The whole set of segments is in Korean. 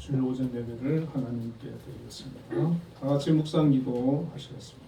주일 오전 예배를 하나님께 드리겠습니다. 다 같이 묵상 기도 하시겠습니다.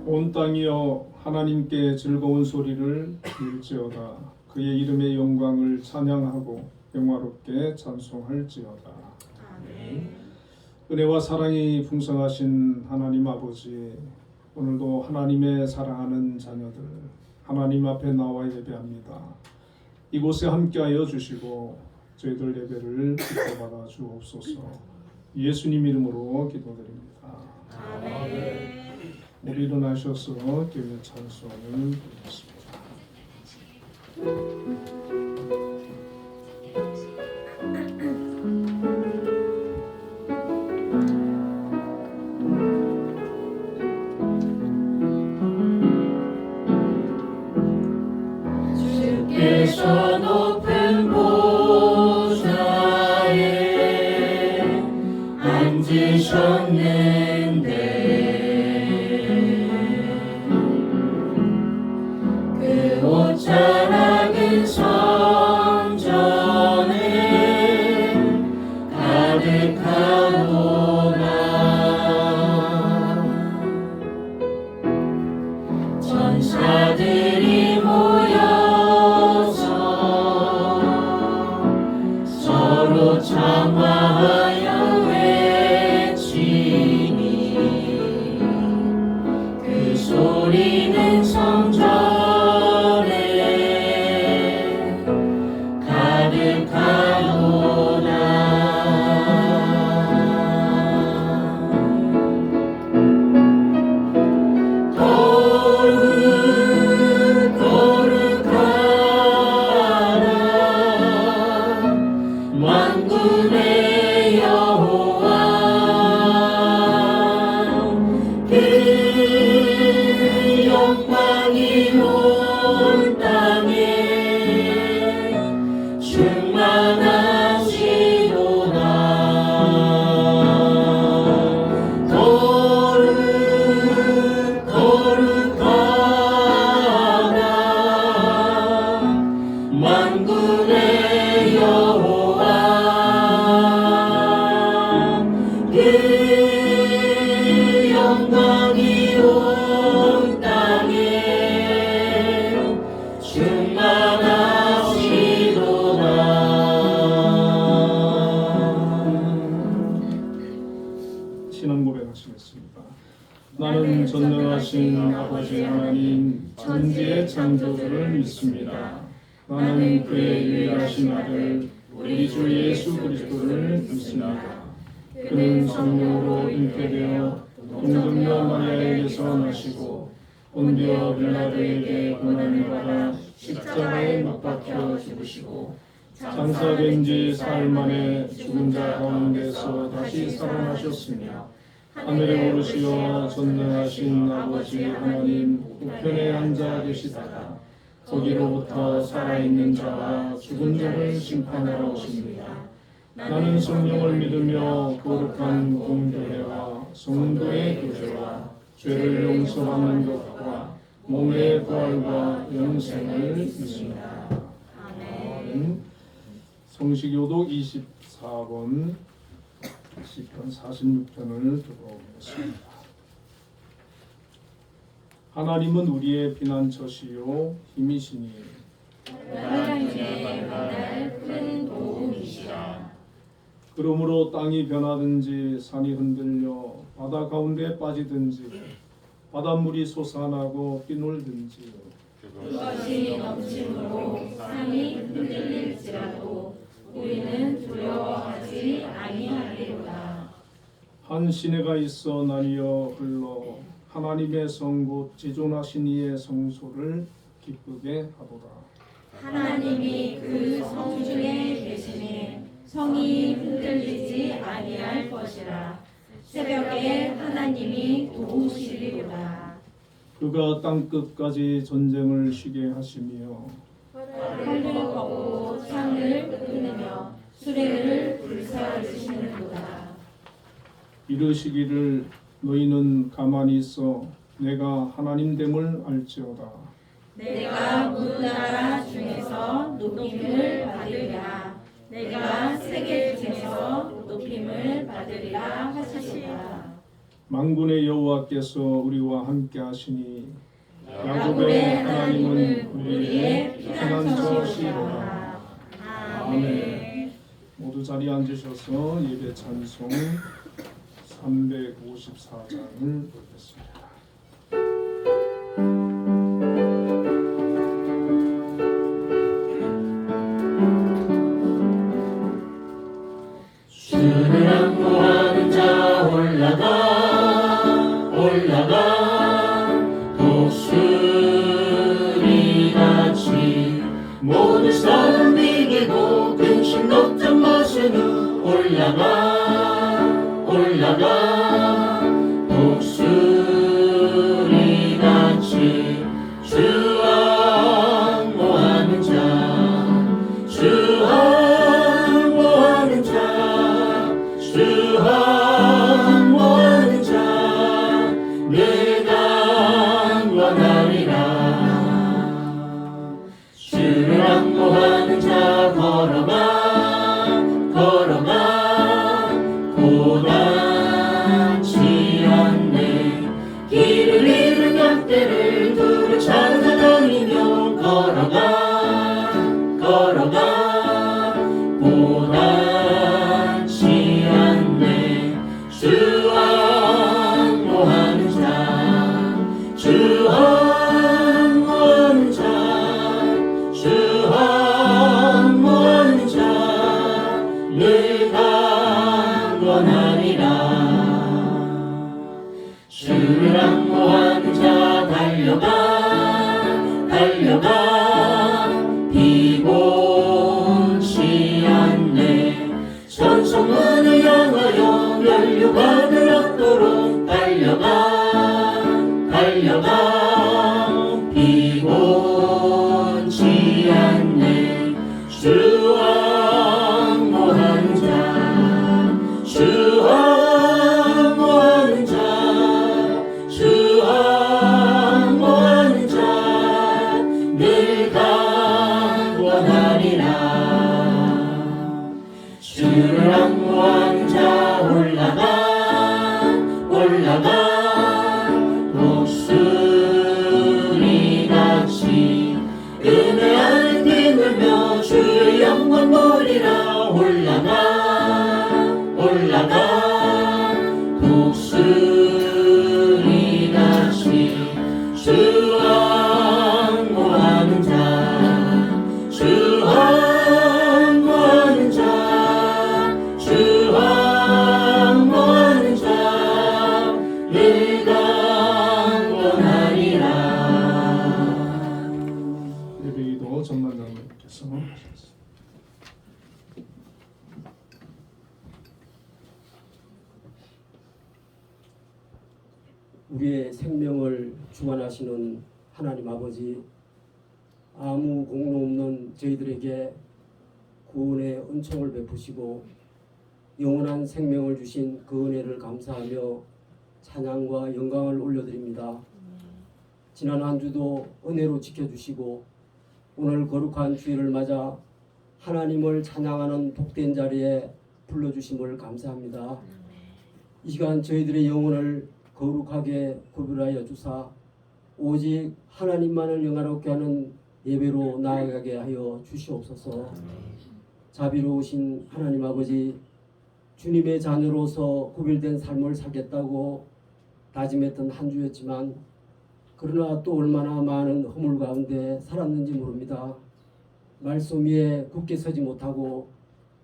온 땅이여 하나님께 즐거운 소리를 일지어다. 그의 이름의 영광을 찬양하고 영화롭게 찬송할지어다. 아멘. 은혜와 사랑이 풍성하신 하나님 아버지, 오늘도 하나님의 사랑하는 자녀들 하나님 앞에 나와 예배합니다. 이곳에 함께하여 주시고 저희들 예배를 기뻐받아 주옵소서. 예수님 이름으로 기도드립니다. 아멘. 우리 일어나셔서 교회 찬송을 드리겠습니다. 주께서 높은 보좌에 앉으셨는데 옷자락은 성전에 가득하도다. 천사들이 모여서 서로 장화하여 외치니 그 소리는 성전 나는 전능하신 아버지 하나님 천지의 창조주를 믿습니다. 나는 그의 유일하신 아들 우리 주 예수 그리스도를 믿습니다. 그는 성령으로 잉태되어 동정녀 마리아에게서 나시고 본디오 빌라도에게 고난을 받아 십자가에 못 박혀 죽으시고 장사된 지 사흘 만에 죽은 자 가운데서 다시 살아나셨으며 하늘에 오르시어 전능하신 아버지 하나님 우편에 앉아 계시다가 거기로부터 살아있는 자와 죽은 자를 심판하러 오십니다. 나는 성령을 믿으며 거룩한 공교회와 성도의 교제와 죄를 용서받는 것과 몸의 부활과 영생을 믿습니다. 아멘. 성시교독 24번 시편 46편을 들어보겠습니다. 하나님은 우리의 피난처시요 힘이시니 큰 도움이시라. 그러므로 땅이 변하든지 산이 흔들려 바다 가운데 빠지든지 바닷물이 솟아나고 뛰놀든지 그것이 넘침으로 산이 흔들릴지라도 우리는 두려워하지 아니하리로다. 한 시내가 있어 나뉘어 흘러 하나님의 성 곧 지존하신 이의 성소를 기쁘게 하도다. 하나님이 그 성 중에 계시니 성이 흔들리지 아니할 것이라. 새벽에 하나님이 도우시리로다. 그가 땅 끝까지 전쟁을 쉬게 하시며 활을 걷고 창을 끊으며 수레를 불사르시는도다. 이르시기를 너희는 가만히 있어 내가 하나님됨을 알지어다. 내가 문나라 중에서 높임을 받으리라. 내가 세계 중에서 높임을 받으리라 하시리라. 만군의 여호와께서 우리와 함께 하시니 야곱의 하나님은 우리의 피난처시로다. 아멘. 모두 자리에 앉으셔서 예배 찬송 354장을 보겠습니다. 주를 안무하는 자 올라가 독수리같이 모든 싸움 이기고 근심 걱정 마시는 올라가 독수리같이 주 안무하는 자 내가 원하리라. 주를 안무하는 자 걸어가 고단치 않네. 길을 잃은 양떼를 두루 찾아다니며 걸어가 고단치 않네. 주 안무하는 자 내가 원하리라. 주를 안무하는 자 달려가 피곤치 않네. 천성문을 향하여 면류관을 얻도록 달려가 피곤치 않네. 주 안무하는 자 내가 원하리라. 주를 안무하는 자 올라가 독수리같이 은혜 안에 뛰놀며 주의 영광 보리라. 올라가 독수리같이 주 안무하는 자 내가 원하리라. 예배기도 전만장로님께서 하셨습니다. 우리의 생명을 주관하시는 하나님 아버지, 아무 공로 없는 저희들에게 구원의 은총을 베푸시고 영원한 생명을 주신 그 은혜를 감사하며 찬양과 영광을 올려드립니다. 지난 한 주도 은혜로 지켜주시고 오늘 거룩한 주일을 맞아 하나님을 찬양하는 복된 자리에 불러주심을 감사합니다. 이 시간 저희들의 영혼을 거룩하게 구별하여 주사 오직 하나님만을 영화롭게 하는 예배로 나아가게 하여 주시옵소서. 자비로우신 하나님 아버지, 주님의 자녀로서 구별된 삶을 살겠다고 다짐했던 한 주였지만 그러나 또 얼마나 많은 허물 가운데 살았는지 모릅니다. 말씀 위에 굳게 서지 못하고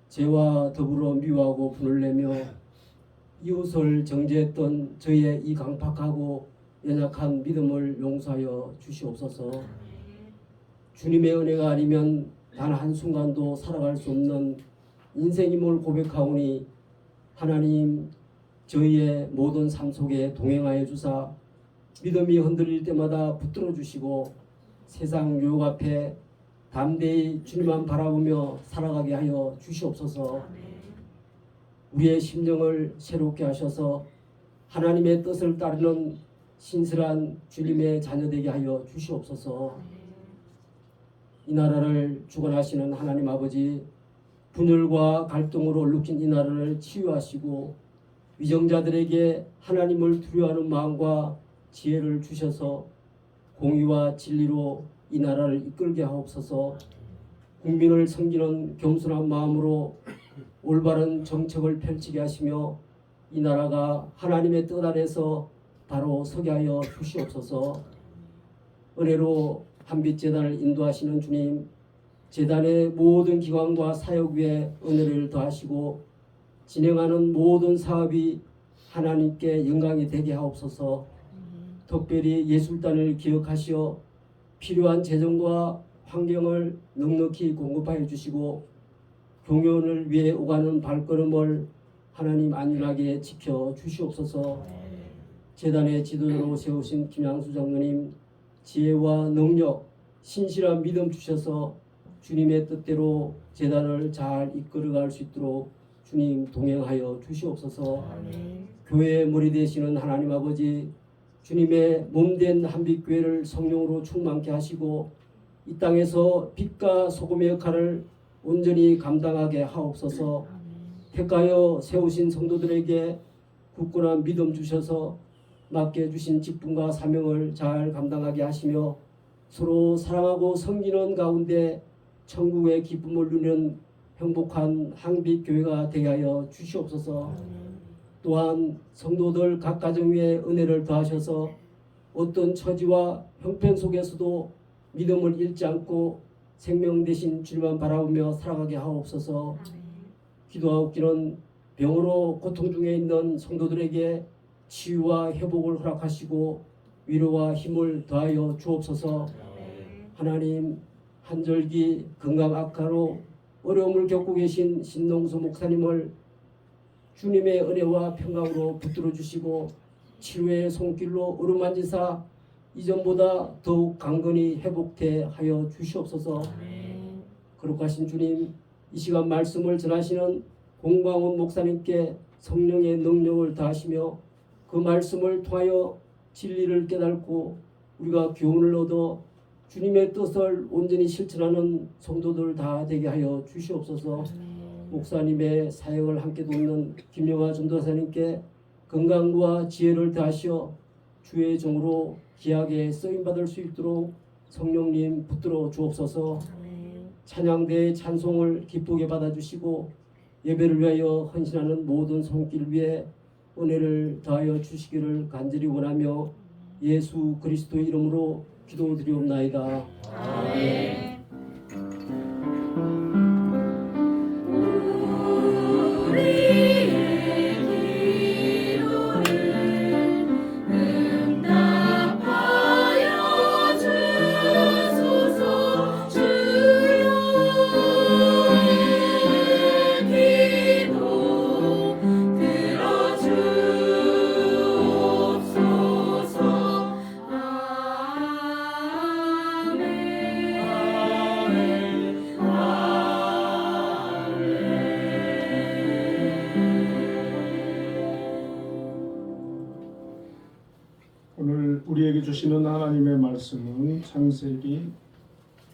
죄와 더불어 미워하고 분을 내며 이웃을 정죄했던 저희의 이 강팍하고 연약한 믿음을 용서하여 주시옵소서. 주님의 은혜가 아니면 단 한순간도 살아갈 수 없는 인생임을 고백하오니 하나님 저희의 모든 삶 속에 동행하여 주사 믿음이 흔들릴 때마다 붙들어 주시고 세상 유혹 앞에 담대히 주님만 바라보며 살아가게 하여 주시옵소서. 우리의 심령을 새롭게 하셔서 하나님의 뜻을 따르는 신실한 주님의 자녀되게 하여 주시옵소서. 이 나라를 주관하시는 하나님 아버지, 분열과 갈등으로 얼룩진 이 나라를 치유하시고 위정자들에게 하나님을 두려워하는 마음과 지혜를 주셔서 공의와 진리로 이 나라를 이끌게 하옵소서. 국민을 섬기는 겸손한 마음으로 올바른 정책을 펼치게 하시며 이 나라가 하나님의 뜻 아래서 바로 서게 하여 주시옵소서. 은혜로 한빛재단을 인도하시는 주님, 재단의 모든 기관과 사역 위에 은혜를 더하시고 진행하는 모든 사업이 하나님께 영광이 되게 하옵소서. 특별히 예술단을 기억하시어 필요한 재정과 환경을 넉넉히 공급하여 주시고 경연을 위해 오가는 발걸음을 하나님 안전하게 지켜 주시옵소서. 재단의 지도자로 세우신 김양수 장로님, 지혜와 능력, 신실한 믿음 주셔서 주님의 뜻대로 재단을 잘 이끌어갈 수 있도록 주님 동행하여 주시옵소서. 교회의 머리 되시는 하나님 아버지, 주님의 몸된 한빛교회를 성령으로 충만케 하시고 이 땅에서 빛과 소금의 역할을 온전히 감당하게 하옵소서. 택하여 세우신 성도들에게 굳건한 믿음 주셔서 맡겨주신 직분과 사명을 잘 감당하게 하시며 서로 사랑하고 섬기는 가운데 천국의 기쁨을 누리는 행복한 한빛교회가 되게 하여 주시옵소서. 또한 성도들 각 가정 위에 은혜를 더하셔서 어떤 처지와 형편 속에서도 믿음을 잃지 않고 생명 대신 주님만 바라보며 살아가게 하옵소서. 기도하옵기는 병으로 고통 중에 있는 성도들에게 치유와 회복을 허락하시고 위로와 힘을 더하여 주옵소서. 하나님, 한절기 건강 악화로 어려움을 겪고 계신 신농수 목사님을 주님의 은혜와 평강으로 붙들어 주시고 치료의 손길로 어루만지사 이전보다 더욱 강건히 회복돼 하여 주시옵소서. 거룩하신 주님, 이 시간 말씀을 전하시는 공광훈 목사님께 성령의 능력을 다하시며 그 말씀을 통하여 진리를 깨닫고 우리가 교훈을 얻어 주님의 뜻을 온전히 실천하는 성도들 다 되게 하여 주시옵소서. 목사님의 사역을 함께 돕는 김영하 전도사님께 건강과 지혜를 더하시어 주의 종으로 귀하게 쓰임받을 수 있도록 성령님 붙들어 주옵소서. 찬양대의 찬송을 기쁘게 받아주시고 예배를 위하여 헌신하는 모든 손길 위에 은혜를 더하여 주시기를 간절히 원하며 예수 그리스도의 이름으로 기도드리옵나이다. 아멘. 오늘 우리에게 주시는 하나님의 말씀은 창세기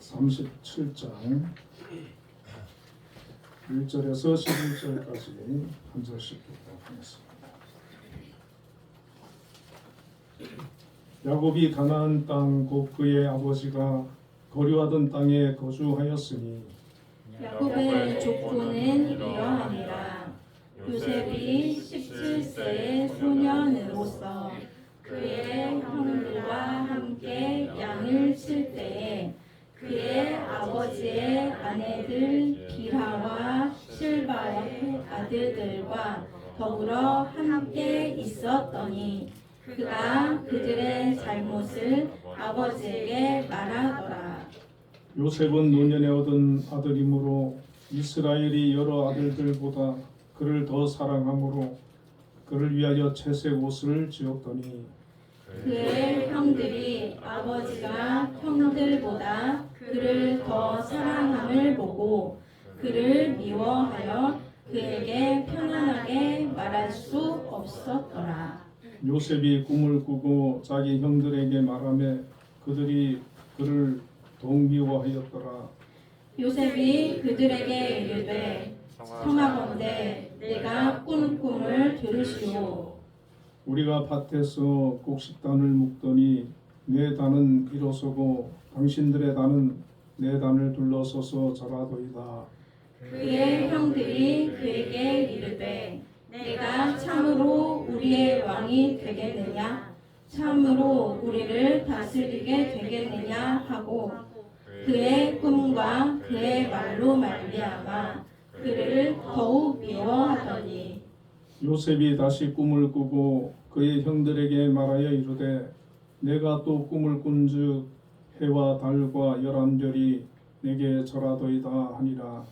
37장 1절에서 11절까지 한 절씩 보도록 하겠습니다. 야곱이 가나안 땅 곧 그의 아버지가 거류하던 땅에 거주하였으니 야곱의 족보는 이러하니라. 요셉이 17세의 소년으로서 그의 형들과 함께 양을 칠 때에 그의 아버지의 아내들 빌하와 실바의 아들들과 더불어 함께 있었더니 그가 그들의 잘못을 아버지에게 말하더라. 요셉은 노년에 얻은 아들이므로 이스라엘이 여러 아들들보다 그를 더 사랑하므로 그를 위하여 채색 옷을 지었더니 그의 형들이 아버지가 형들보다 그를 더 사랑함을 보고 그를 미워하여 그에게 편안하게 말할 수 없었더라. 요셉이 꿈을 꾸고 자기 형들에게 말하며 그들이 그를 동미워하였더라. 요셉이 그들에게 이르되 청하건대 내가 꾼 꿈을 들으시오. 우리가 밭에서 곡식단을 묶더니 내 단은 일어서고 당신들의 단은 내 단을 둘러서서 자라도이다. 그의 형들이 그에게 이르되 내가 참으로 우리의 왕이 되겠느냐 참으로 우리를 다스리게 되겠느냐 하고 그의 꿈과 그의 말로 말미암아 그를 더욱 미워하더니 요셉이 다시 꿈을 꾸고 그의 형들에게 말하여 이르되 내가 또 꿈을 꾼즉 해와 달과 열한 별이 내게 절하도이다 하니라.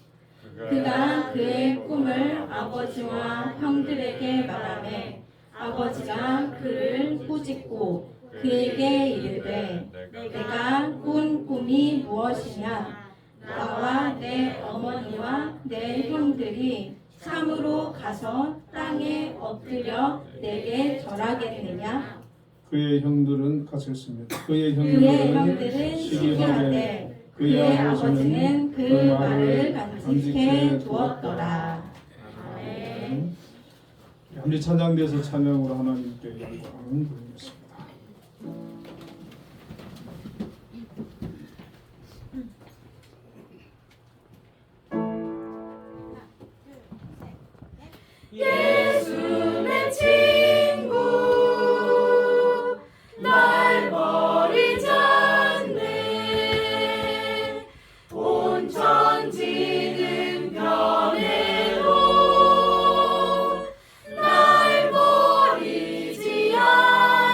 그가 그의 꿈을 아버지와 형들에게 말하매 아버지가 그를 꾸짖고 그에게 이르되 내가 꾼 꿈이 무엇이냐 나와 내 어머니와 내 형들이 참으로 가서 땅에 엎드려 내게 절하겠느냐. 그의 형들은 가셨습니다. 그의 그의 형들은 형들은 시기하되 그의 그의 아버지는 아버지는 그 말을 간직해 두었더라. 아멘. 함께 찬양대에서 찬양으로 하나님께 영광을 돌리겠습니다. 예수 내 친구 날 버리지 않네 온 천지는 변해도 날 버리지 않네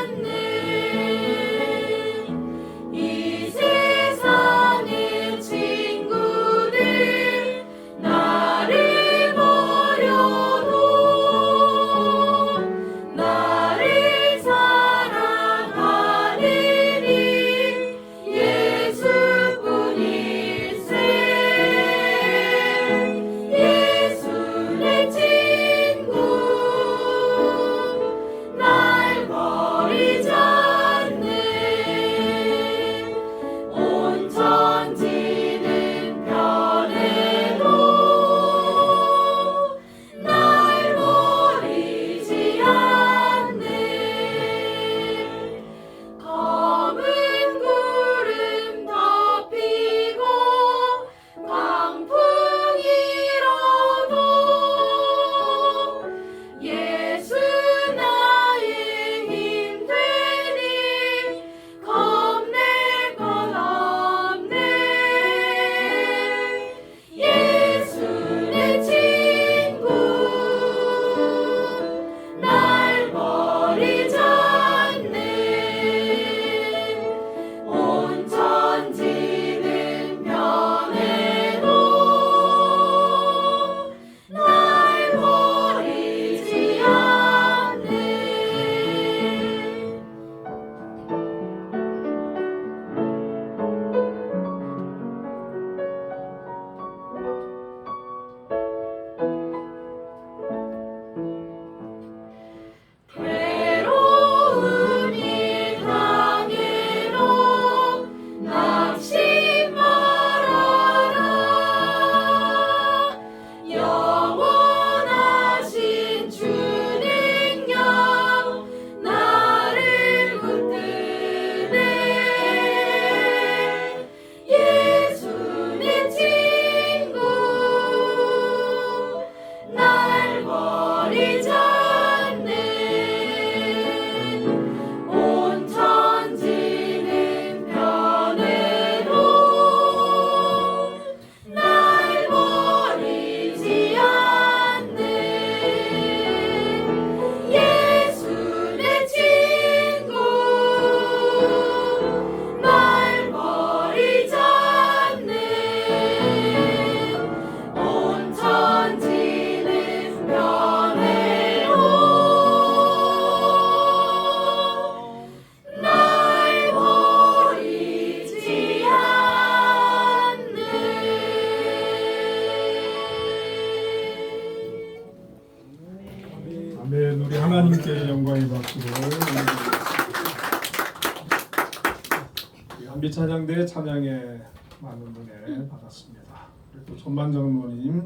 찬비찬양대 찬양에 많은 은혜 받았습니다. 그리고 전반장로님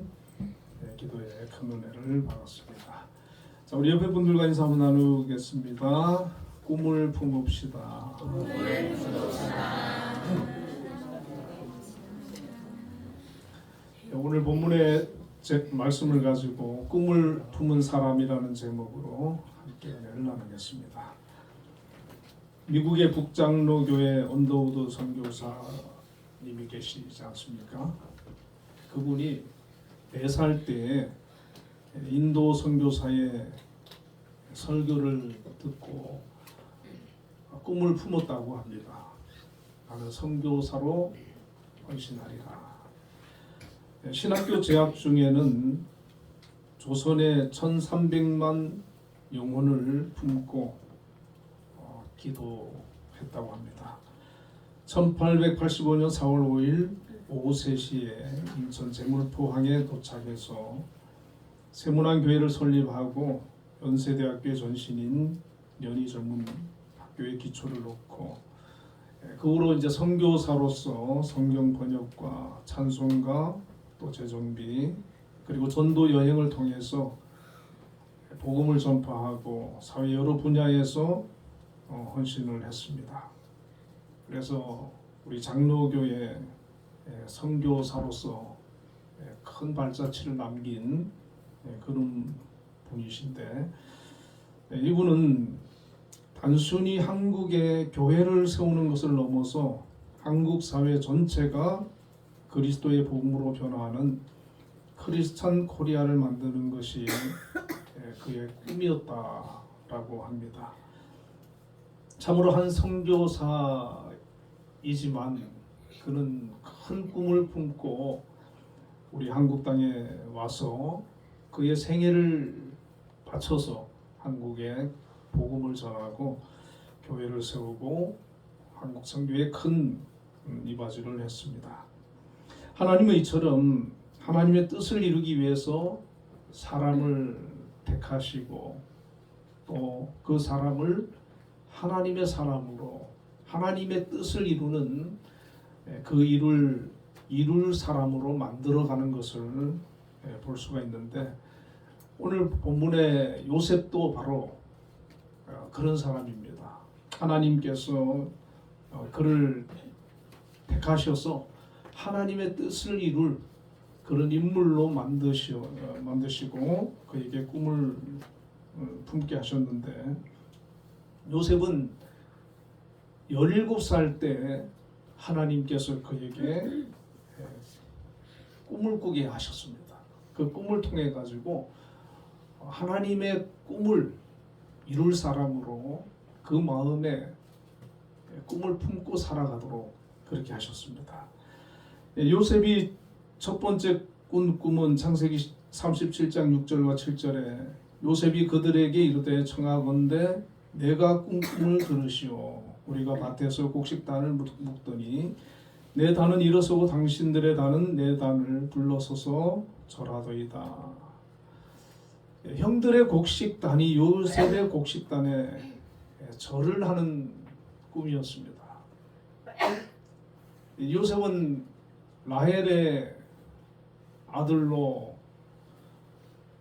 기도에 큰 은혜를 받았습니다. 자, 우리 옆에 분들과 인사 한번 나누겠습니다. 꿈을 품읍시다. 오늘 본문의 말씀을 가지고 꿈을 품은 사람이라는 제목으로 함께 은혜를 나누겠습니다. 미국의 북장로교회 언더우드 선교사님이 계시지 않습니까? 그분이 4살 때 인도 선교사의 설교를 듣고 꿈을 품었다고 합니다. 나는 선교사로 헌신하리라. 신학교 재학 중에는 조선의 1300만 영혼을 품고 기도했다고 합니다. 1885년 4월 5일 오후 3시에 인천 제물포항에 도착해서 세문안교회를 설립하고 연세대학교의 전신인 연희전문학교의 기초를 놓고 그 후로 이제 선교사로서 성경 번역과 찬송가 또 재정비 그리고 전도 여행을 통해서 복음을 전파하고 사회 여러 분야에서 헌신을 했습니다. 그래서 우리 장로교회 선교사로서 큰 발자취를 남긴 그런 분이신데 이분은 단순히 한국의 교회를 세우는 것을 넘어서 한국 사회 전체가 그리스도의 복음으로 변화하는 크리스찬 코리아를 만드는 것이 그의 꿈이었다라고 합니다. 참으로 한 선교사이지만 그는 큰 꿈을 품고 우리 한국 땅에 와서 그의 생애를 바쳐서 한국에 복음을 전하고 교회를 세우고 한국 선교에 큰 이바지를 했습니다. 하나님은 이처럼 하나님의 뜻을 이루기 위해서 사람을 택하시고 또 그 사람을 하나님의 사람으로 하나님의 뜻을 이루는 그 일을 이룰 사람으로 만들어가는 것을 볼 수가 있는데 오늘 본문의 요셉도 바로 그런 사람입니다. 하나님께서 그를 택하셔서 하나님의 뜻을 이룰 그런 인물로 만드시고 그에게 꿈을 품게 하셨는데 요셉은 17살 때 하나님께서 그에게 꿈을 꾸게 하셨습니다. 그 꿈을 통해 가지고 하나님의 꿈을 이룰 사람으로 그 마음에 꿈을 품고 살아가도록 그렇게 하셨습니다. 요셉이 첫 번째 꾼 꿈은 창세기 37장 6절과 7절에 요셉이 그들에게 이르되 청하건대 내가 꾼 꿈을 들으시오. 우리가 밭에서 곡식단을 묶더니 내 단은 일어서고 당신들의 단은 내 단을 둘러서서 절하더이다. 형들의 곡식단이 요셉의 곡식단에 절을 하는 꿈이었습니다. 요셉은 라헬의 아들로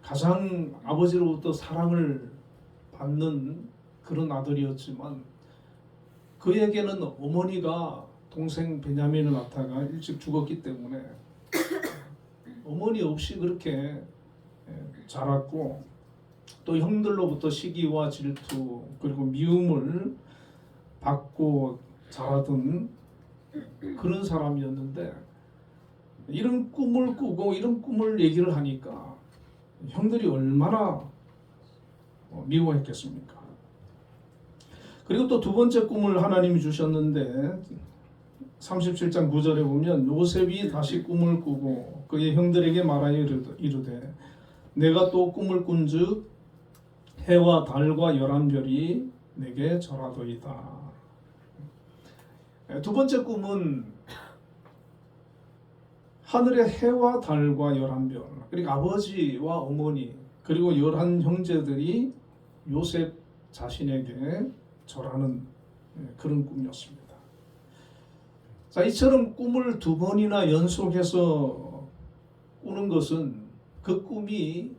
가장 아버지로부터 사랑을 받는 그런 아들이었지만 그에게는 어머니가 동생 베냐민을 낳다가 일찍 죽었기 때문에 어머니 없이 그렇게 자랐고 또 형들로부터 시기와 질투 그리고 미움을 받고 자라던 그런 사람이었는데 이런 꿈을 꾸고 이런 꿈을 얘기를 하니까 형들이 얼마나 미워했겠습니까? 그리고 또 두 번째 꿈을 하나님이 주셨는데 37장 9절에 보면 요셉이 다시 꿈을 꾸고 그의 형들에게 말하여 이르되 내가 또 꿈을 꾼즉 해와 달과 11별이 내게 절하도이다. 두 번째 꿈은 하늘의 해와 달과 11별 그리고 아버지와 어머니 그리고 11 형제들이 요셉 자신에게 절하는 그런 꿈이었습니다. 자, 이처럼 꿈을 2번이나 연속해서 꾸는 것은 그 꿈이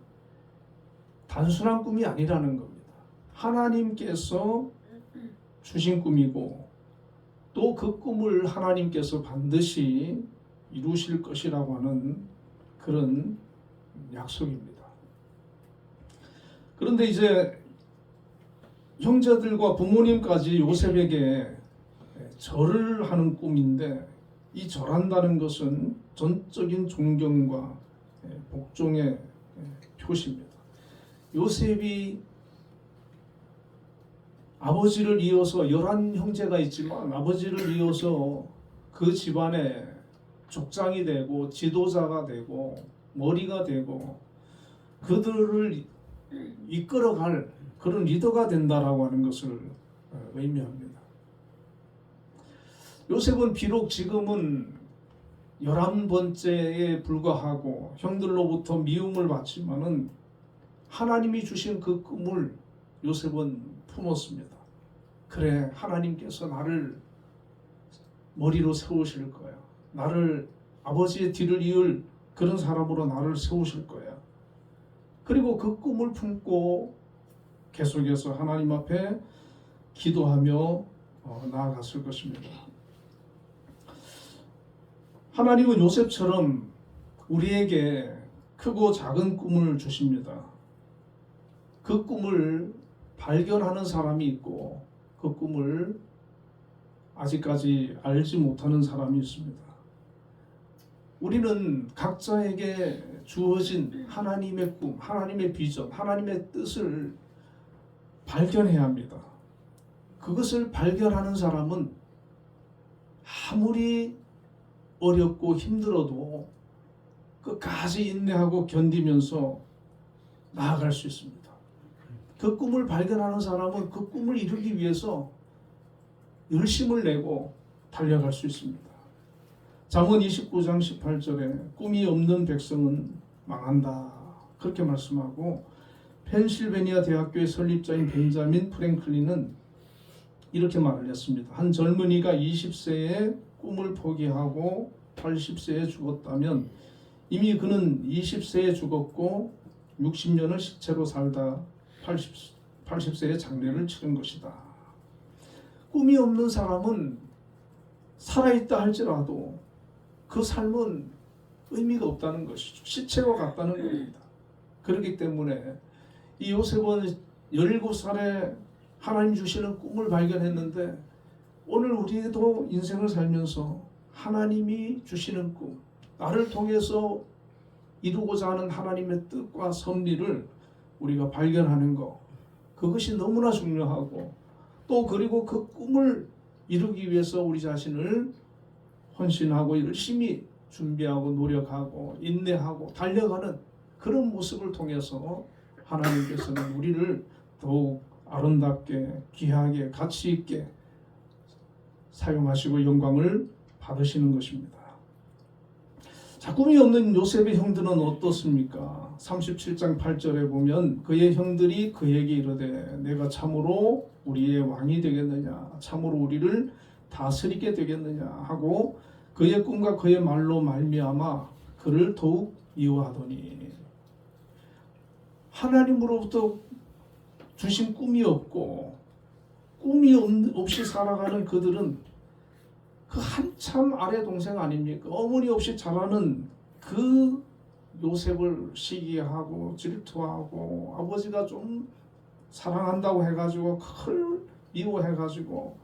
단순한 꿈이 아니라는 겁니다. 하나님께서 주신 꿈이고 또 그 꿈을 하나님께서 반드시 이루실 것이라고 하는 그런 약속입니다. 그런데 이제 형제들과 부모님까지 요셉에게 절을 하는 꿈인데, 이 절한다는 것은 전적인 존경과 복종의 표시입니다. 요셉이 아버지를 이어서 11형제가 있지만 아버지를 이어서 그 집안의 족장이 되고 지도자가 되고 머리가 되고 그들을 이끌어갈 그런 리더가 된다라고 하는 것을 의미합니다. 요셉은 비록 지금은 11번째에 불과하고 형들로부터 미움을 받지만은 하나님이 주신 그 꿈을 요셉은 품었습니다. 그래, 하나님께서 나를 머리로 세우실 거야. 나를 아버지의 뒤를 이을 그런 사람으로 나를 세우실 거야. 그리고 그 꿈을 품고 계속해서 하나님 앞에 기도하며 나아갔을 것입니다. 하나님은 요셉처럼 우리에게 크고 작은 꿈을 주십니다. 그 꿈을 발견하는 사람이 있고 그 꿈을 아직까지 알지 못하는 사람이 있습니다. 우리는 각자에게 주어진 하나님의 꿈, 하나님의 비전, 하나님의 뜻을 발견해야 합니다. 그것을 발견하는 사람은 아무리 어렵고 힘들어도 끝까지 인내하고 견디면서 나아갈 수 있습니다. 그 꿈을 발견하는 사람은 그 꿈을 이루기 위해서 열심을 내고 달려갈 수 있습니다. 잠언 29장 18절에 꿈이 없는 백성은 망한다, 그렇게 말씀하고, 펜실베니아 대학교의 설립자인 벤자민 프랭클린은 이렇게 말을 했습니다. 한 젊은이가 20세에 꿈을 포기하고 80세에 죽었다면 이미 그는 20세에 죽었고 60년을 시체로 살다 80세에 장례를 치른 것이다. 꿈이 없는 사람은 살아있다 할지라도 그 삶은 의미가 없다는 것이죠. 시체와 같다는 겁니다. 그렇기 때문에 이 요셉은 17살에 하나님 주시는 꿈을 발견했는데, 오늘 우리도 인생을 살면서 하나님이 주시는 꿈, 나를 통해서 이루고자 하는 하나님의 뜻과 섭리를 우리가 발견하는 것, 그것이 너무나 중요하고, 또 그리고 그 꿈을 이루기 위해서 우리 자신을 헌신하고 열심히 준비하고 노력하고 인내하고 달려가는 그런 모습을 통해서 하나님께서는 우리를 더욱 아름답게 귀하게 가치 있게 사용하시고 영광을 받으시는 것입니다. 자, 꿈이 없는 요셉의 형들은 어떻습니까? 37장 8절에 보면 그의 형들이 그에게 이르되 내가 참으로 우리의 왕이 되겠느냐, 참으로 우리를 다스리게 되겠느냐 하고 그의 꿈과 그의 말로 말미암아 그를 더욱 미워하더니, 하나님으로부터 주신 꿈이 없고 꿈이 없이 살아가는 그들은 그 한참 아래 동생 아닙니까? 어머니 없이 자라는 그 요셉을 시기하고 질투하고 아버지가 좀 사랑한다고 해가지고 그걸 미워해가지고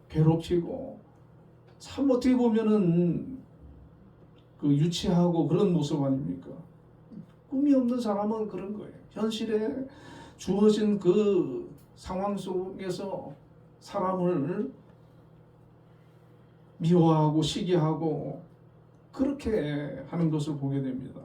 괴롭히고, 참 어떻게 보면은 그 유치하고 그런 모습 아닙니까? 꿈이 없는 사람은 그런 거예요. 현실에 주어진 그 상황 속에서 사람을 미워하고 시기하고 그렇게 하는 것을 보게 됩니다.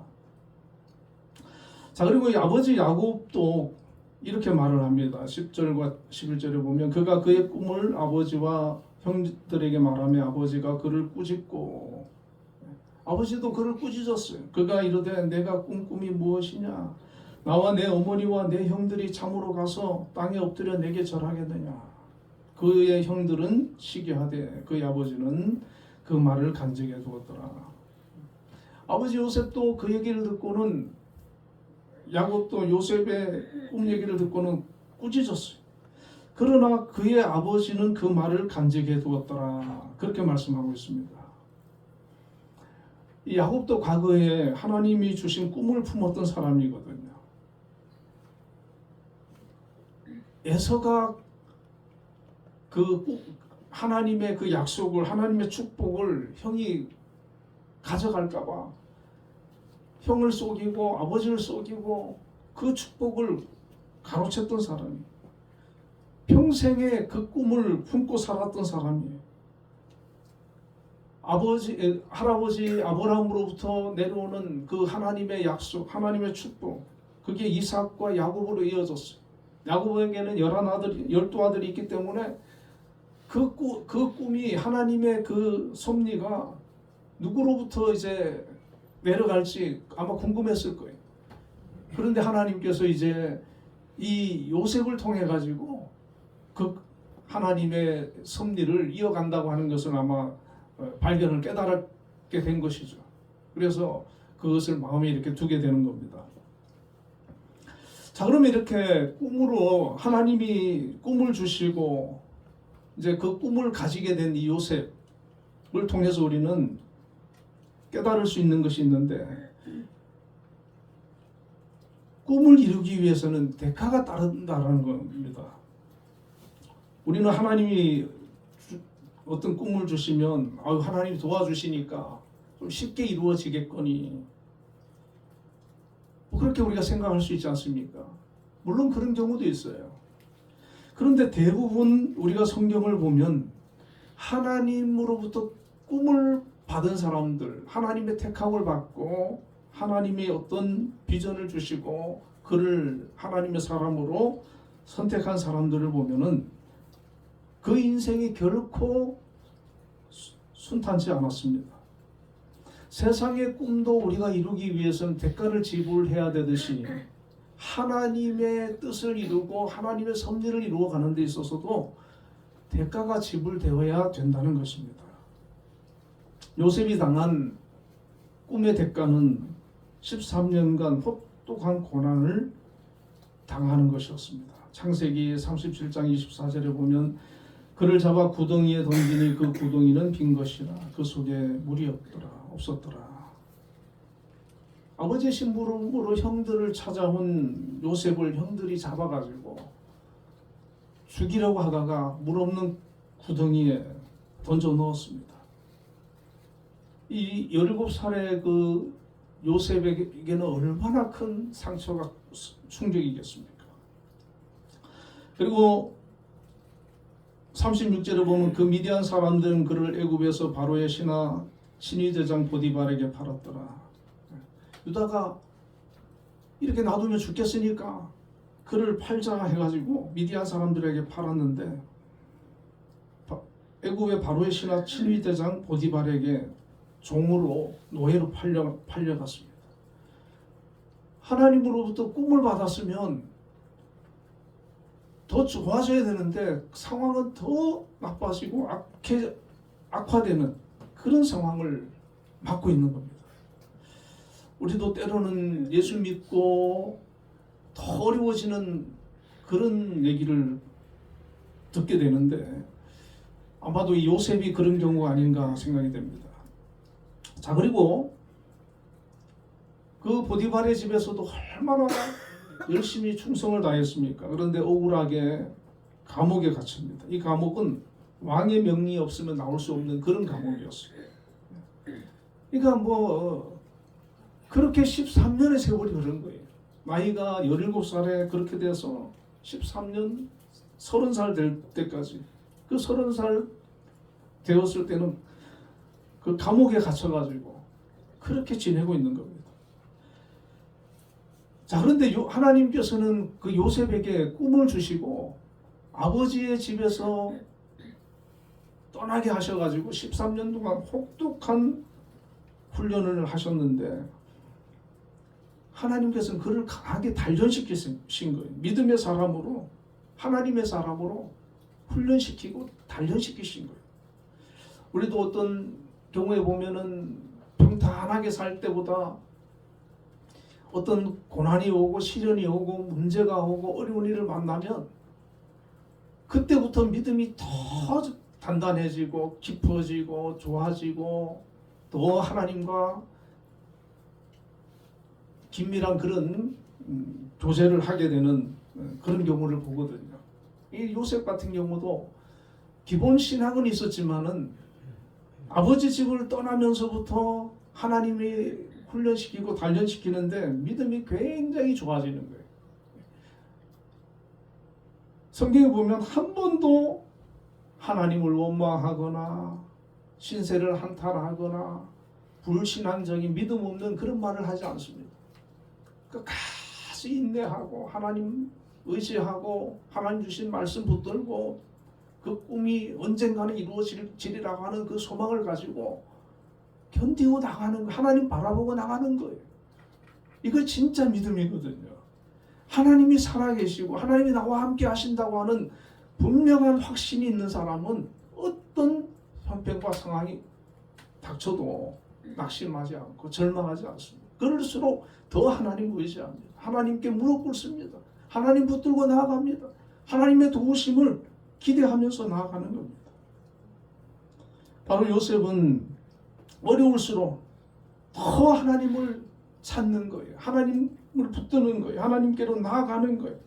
자, 그리고 이 아버지 야곱도 이렇게 말을 합니다. 10절과 11절에 보면 그가 그의 꿈을 아버지와 형들에게 말하며 아버지가 그를 꾸짖고, 아버지도 그를 꾸짖었어요. 그가 이르되 내가 꾼 꿈이 무엇이냐, 나와 내 어머니와 내 형들이 참으로 가서 땅에 엎드려 내게 절하겠느냐. 그의 형들은 시기하되 그의 아버지는 그 말을 간직해 두었더라. 아버지 요셉도 그 얘기를 듣고는, 야곱도 요셉의 꿈 얘기를 듣고는 꾸짖었어요. 그러나 그의 아버지는 그 말을 간직해 두었더라. 그렇게 말씀하고 있습니다. 이 야곱도 과거에 하나님이 주신 꿈을 품었던 사람이거든요. 에서가 하나님의 그 약속을, 하나님의 축복을 형이 가져갈까봐 형을 속이고 아버지를 속이고 그 축복을 가로챘던 사람이, 평생에 그 꿈을 품고 살았던 사람이에요. 할아버지 아브라함으로부터 내려오는 그 하나님의 약속, 하나님의 축복, 그게 이삭과 야곱으로 이어졌어요. 야곱에게는 12아들이 있기 때문에 그 꿈이, 하나님의 그 섭리가 누구로부터 이제 내려갈지 아마 궁금했을 거예요. 그런데 하나님께서 이제 이 요셉을 통해 가지고 그 하나님의 섭리를 이어간다고 하는 것을 아마 발견을 깨달게 된 것이죠. 그래서 그것을 마음에 이렇게 두게 되는 겁니다. 자, 그러면 이렇게 꿈으로 하나님이 꿈을 주시고 이제 그 꿈을 가지게 된 이 요셉을 통해서 우리는 깨달을 수 있는 것이 있는데, 꿈을 이루기 위해서는 대가가 따른다는 겁니다. 우리는 하나님이 어떤 꿈을 주시면 하나님이 도와주시니까 좀 쉽게 이루어지겠거니, 그렇게 우리가 생각할 수 있지 않습니까? 물론 그런 경우도 있어요. 그런데 대부분 우리가 성경을 보면 하나님으로부터 꿈을 받은 사람들, 하나님의 택함을 받고 하나님이 어떤 비전을 주시고 그를 하나님의 사람으로 선택한 사람들을 보면은 그 인생이 결코 순탄치 않았습니다. 세상의 꿈도 우리가 이루기 위해서는 대가를 지불해야 되듯이 하나님의 뜻을 이루고 하나님의 섭리를 이루어가는 데 있어서도 대가가 지불되어야 된다는 것입니다. 요셉이 당한 꿈의 대가는 13년간 혹독한 고난을 당하는 것이었습니다. 창세기 37장 24절에 보면 그를 잡아 구덩이에 던지니 그 구덩이는 빈 것이라 그 속에 물이 없었더라. 아버지의 심부름으로 형들을 찾아온 요셉을 형들이 잡아가지고 죽이려고 하다가 물 없는 구덩이에 던져 넣었습니다. 이 17살의 그 요셉에게는 얼마나 큰 상처가, 충격이겠습니까? 그리고 36절에 보면 그 미디안 사람들은 그를 애굽에서 바로의 신위대장 보디발에게 팔았더라. 유다가 이렇게 놔두면 죽겠으니까 그를 팔자 해가지고 미디안 사람들에게 팔았는데, 애굽의 바로의 신위대장 보디발에게 종으로, 노예로 팔려갔습니다. 하나님으로부터 꿈을 받았으면 더 좋아져야 되는데 상황은 더 나빠지고 악화되는 그런 상황을 맞고 있는 겁니다. 우리도 때로는 예수 믿고 더 어려워지는 그런 얘기를 듣게 되는데 아마도 이 요셉이 그런 경우가 아닌가 생각이 됩니다. 자, 그리고 그 보디발의 집에서도 얼마나 열심히 충성을 다했습니까? 그런데 억울하게 감옥에 갇힙니다. 이 감옥은 왕의 명이 없으면 나올 수 없는 그런 감옥이었어요. 그러니까 그렇게 13년의 세월이 흐른 거예요. 나이가 17살에 그렇게 돼서 13년, 30살 될 때까지, 그 30살 되었을 때는 그 감옥에 갇혀가지고 그렇게 지내고 있는 겁니다. 자, 그런데 하나님께서는 그 요셉에게 꿈을 주시고 아버지의 집에서 떠나게 하셔가지고 13년 동안 혹독한 훈련을 하셨는데 하나님께서는 그를 강하게 단련시키신 거예요. 믿음의 사람으로, 하나님의 사람으로 훈련시키고 단련시키신 거예요. 우리도 어떤 경우에 보면은 평탄하게 살 때보다 어떤 고난이 오고 시련이 오고 문제가 오고 어려운 일을 만나면 그때부터 믿음이 더 단단해지고 깊어지고 좋아지고 더 하나님과 긴밀한 그런 교제를 하게 되는 그런 경우를 보거든요. 이 요셉 같은 경우도 기본 신앙은 있었지만은 아버지 집을 떠나면서부터 하나님이 훈련시키고 단련시키는데 믿음이 굉장히 좋아지는 거예요. 성경에 보면 한 번도 하나님을 원망하거나 신세를 한탄하거나 불신앙적인 믿음 없는 그런 말을 하지 않습니다. 끝까지 인내하고 하나님 의지하고 하나님 주신 말씀 붙들고 그 꿈이 언젠가는 이루어지리라고 하는 그 소망을 가지고 견디고 나가는 거, 하나님 바라보고 나가는 거예요. 이거 진짜 믿음이거든요. 하나님이 살아계시고 하나님이 나와 함께 하신다고 하는 분명한 확신이 있는 사람은 어떤 형편과 상황이 닥쳐도 낙심하지 않고 절망하지 않습니다. 그럴수록 더 하나님 의지합니다. 하나님께 무릎 꿇습니다. 하나님 붙들고 나아갑니다. 하나님의 도우심을 기대하면서 나아가는 겁니다. 바로 요셉은 어려울수록 더 하나님을 찾는 거예요. 하나님을 붙드는 거예요. 하나님께로 나아가는 거예요.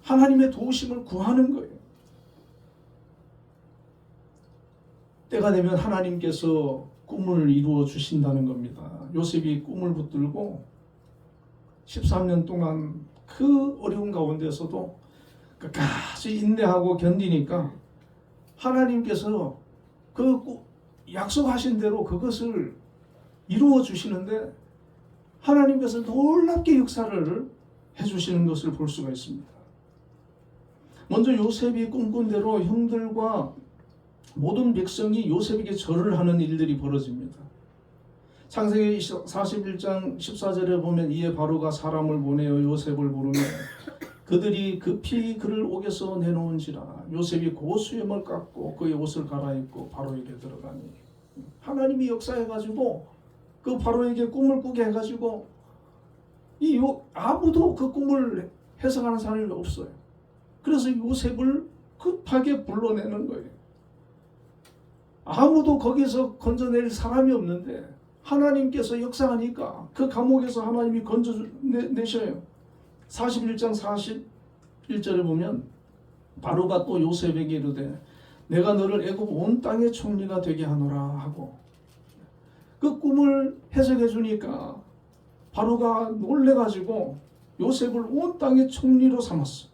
하나님의 도우심을 구하는 거예요. 때가 되면 하나님께서 꿈을 이루어 주신다는 겁니다. 요셉이 꿈을 붙들고 13년 동안 그 어려운 가운데서도 끝까지 인내하고 견디니까 하나님께서 그 약속하신 대로 그것을 이루어 주시는데 하나님께서 놀랍게 역사를 해주시는 것을 볼 수가 있습니다. 먼저 요셉이 꿈꾼 대로 형들과 모든 백성이 요셉에게 절을 하는 일들이 벌어집니다. 창세기 41장 14절에 보면 이에 바로가 사람을 보내어 요셉을 부르며 그들이 급히 그를 옥에서 내놓은지라 요셉이 곧 수염을 깎고 그의 옷을 갈아입고 바로에게 들어가니 하나님이 역사해가지고 그 바로에게 꿈을 꾸게 해가지고 아무도 그 꿈을 해석하는 사람이 없어요. 그래서 요셉을 급하게 불러내는 거예요. 아무도 거기서 건져낼 사람이 없는데 하나님께서 역사하니까 그 감옥에서 하나님이 건져내셔요. 41장 41절에 보면 바로가 또 요셉에게 이르되 내가 너를 애굽 온 땅의 총리가 되게 하노라 하고 그 꿈을 해석해 주니까 바로가 놀래가지고 요셉을 온 땅의 총리로 삼았어.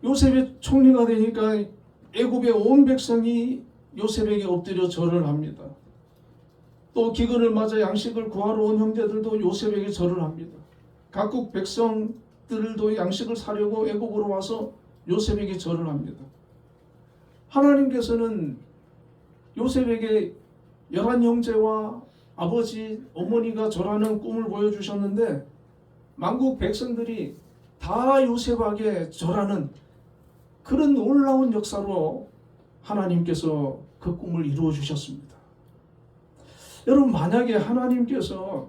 요셉이 총리가 되니까 애굽의 온 백성이 요셉에게 엎드려 절을 합니다. 또 기근을 맞아 양식을 구하러 온 형제들도 요셉에게 절을 합니다. 각국 백성들도 양식을 사려고 애굽으로 와서 요셉에게 절을 합니다. 하나님께서는 요셉에게 11형제와 아버지, 어머니가 절하는 꿈을 보여주셨는데 만국 백성들이 다 요셉에게 절하는 그런 놀라운 역사로 하나님께서 그 꿈을 이루어 주셨습니다. 여러분 만약에 하나님께서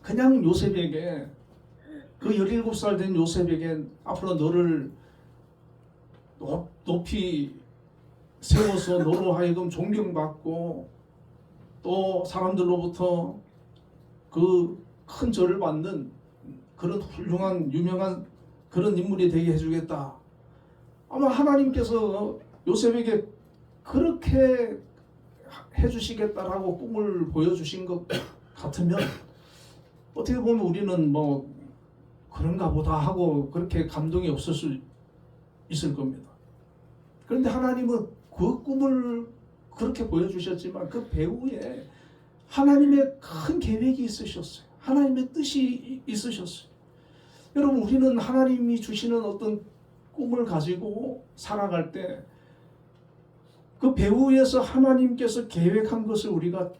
그냥 요셉에게 그 17살 된 요셉에게 앞으로 너를 높이 세워서 너로 하여금 존경받고 또 사람들로부터 그 큰 절을 받는 그런 훌륭한 유명한 그런 인물이 되게 해주겠다. 아마 하나님께서 요셉에게 그렇게 해주시겠다라고 꿈을 보여주신 것 같으면 어떻게 보면 우리는 뭐 그런가 보다 하고 그렇게 감동이 없을 수 있을 겁니다. 그런데 하나님은 그 꿈을 그렇게 보여주셨지만 그 배후에 하나님의 큰 계획이 있으셨어요. 하나님의 뜻이 있으셨어요. 여러분 우리는 하나님이 주시는 어떤 꿈을 가지고 살아갈 때 그 배후에서 하나님께서 계획한 것을 우리가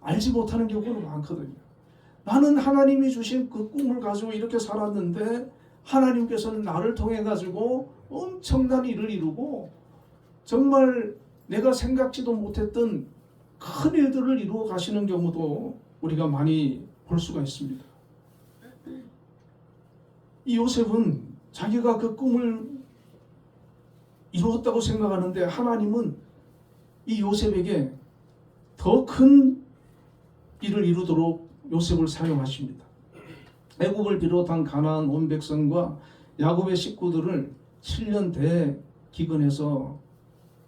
알지 못하는 경우가 많거든요. 나는 하나님이 주신 그 꿈을 가지고 이렇게 살았는데 하나님께서는 나를 통해 가지고 엄청난 일을 이루고 정말 내가 생각지도 못했던 큰 일들을 이루어 가시는 경우도 우리가 많이 볼 수가 있습니다. 이 요셉은 자기가 그 꿈을 이루었다고 생각하는데 하나님은 이 요셉에게 더 큰 일을 이루도록 요셉을 사용하십니다. 애굽을 비롯한 가나안 온 백성과 야곱의 식구들을 7년 대기근해서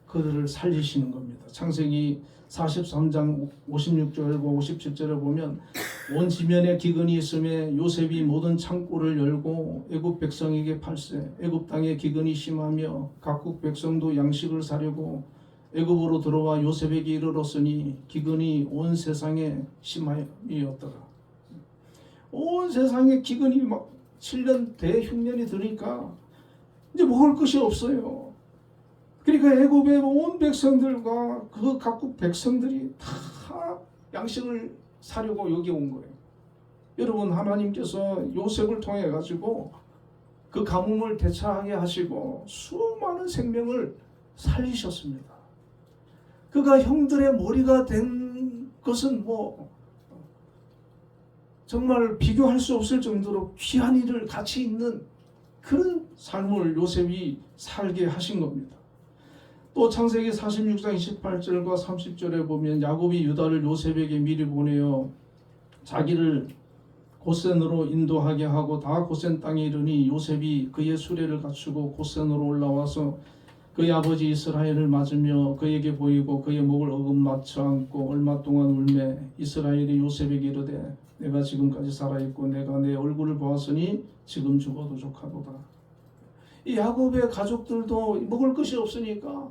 그들을 살리시는 겁니다. 창세기 43장 56절과 57절에 보면 온 지면에 기근이 있음에 요셉이 모든 창고를 열고 애굽 백성에게 팔세. 애굽 땅에 기근이 심하며 각국 백성도 양식을 사려고 애굽으로 들어와 요셉에게 이르렀으니 기근이 온 세상에 심하였더라. 온 세상에 기근이 막 7년 대흉년이 드니까 이제 먹을 것이 없어요. 그러니까 애굽의 온 백성들과 그 각국 백성들이 다 양식을 사려고 여기 온 거예요. 여러분, 하나님께서 요셉을 통해 가지고 그 가뭄을 대처하게 하시고 수많은 생명을 살리셨습니다. 그가 형들의 머리가 된 것은 뭐 정말 비교할 수 없을 정도로 귀한 일을 가치 있는 그런 삶을 요셉이 살게 하신 겁니다. 또 창세기 46장 28절과 30절에 보면 야곱이 유다를 요셉에게 미리 보내어 자기를 고센으로 인도하게 하고 다 고센 땅에 이르니 요셉이 그의 수레를 갖추고 고센으로 올라와서 그의 아버지 이스라엘을 맞으며 그에게 보이고 그의 목을 어긋맞춰 안고 얼마 동안 울매 이스라엘이 요셉에게 이르되 내가 지금까지 살아있고 내가 내 얼굴을 보았으니 지금 죽어도 족하도다. 이 야곱의 가족들도 먹을 것이 없으니까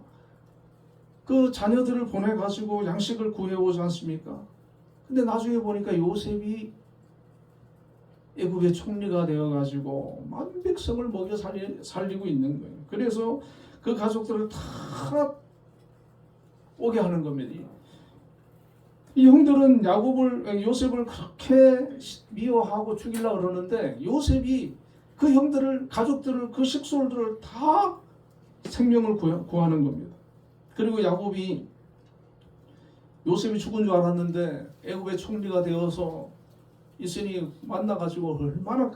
그 자녀들을 보내가지고 양식을 구해오지 않습니까? 근데 나중에 보니까 요셉이 애굽의 총리가 되어가지고 만 백성을 먹여 살리고 있는 거예요. 그래서 그 가족들을 다 오게 하는 겁니다. 이 형들은 요셉을 그렇게 미워하고 죽이려고 그러는데 요셉이 그 형들을, 가족들을, 그 식솔들을 다 생명을 구하는 겁니다. 그리고 야곱이 요셉이 죽은 줄 알았는데 애굽의 총리가 되어서 있으니 만나가지고 얼마나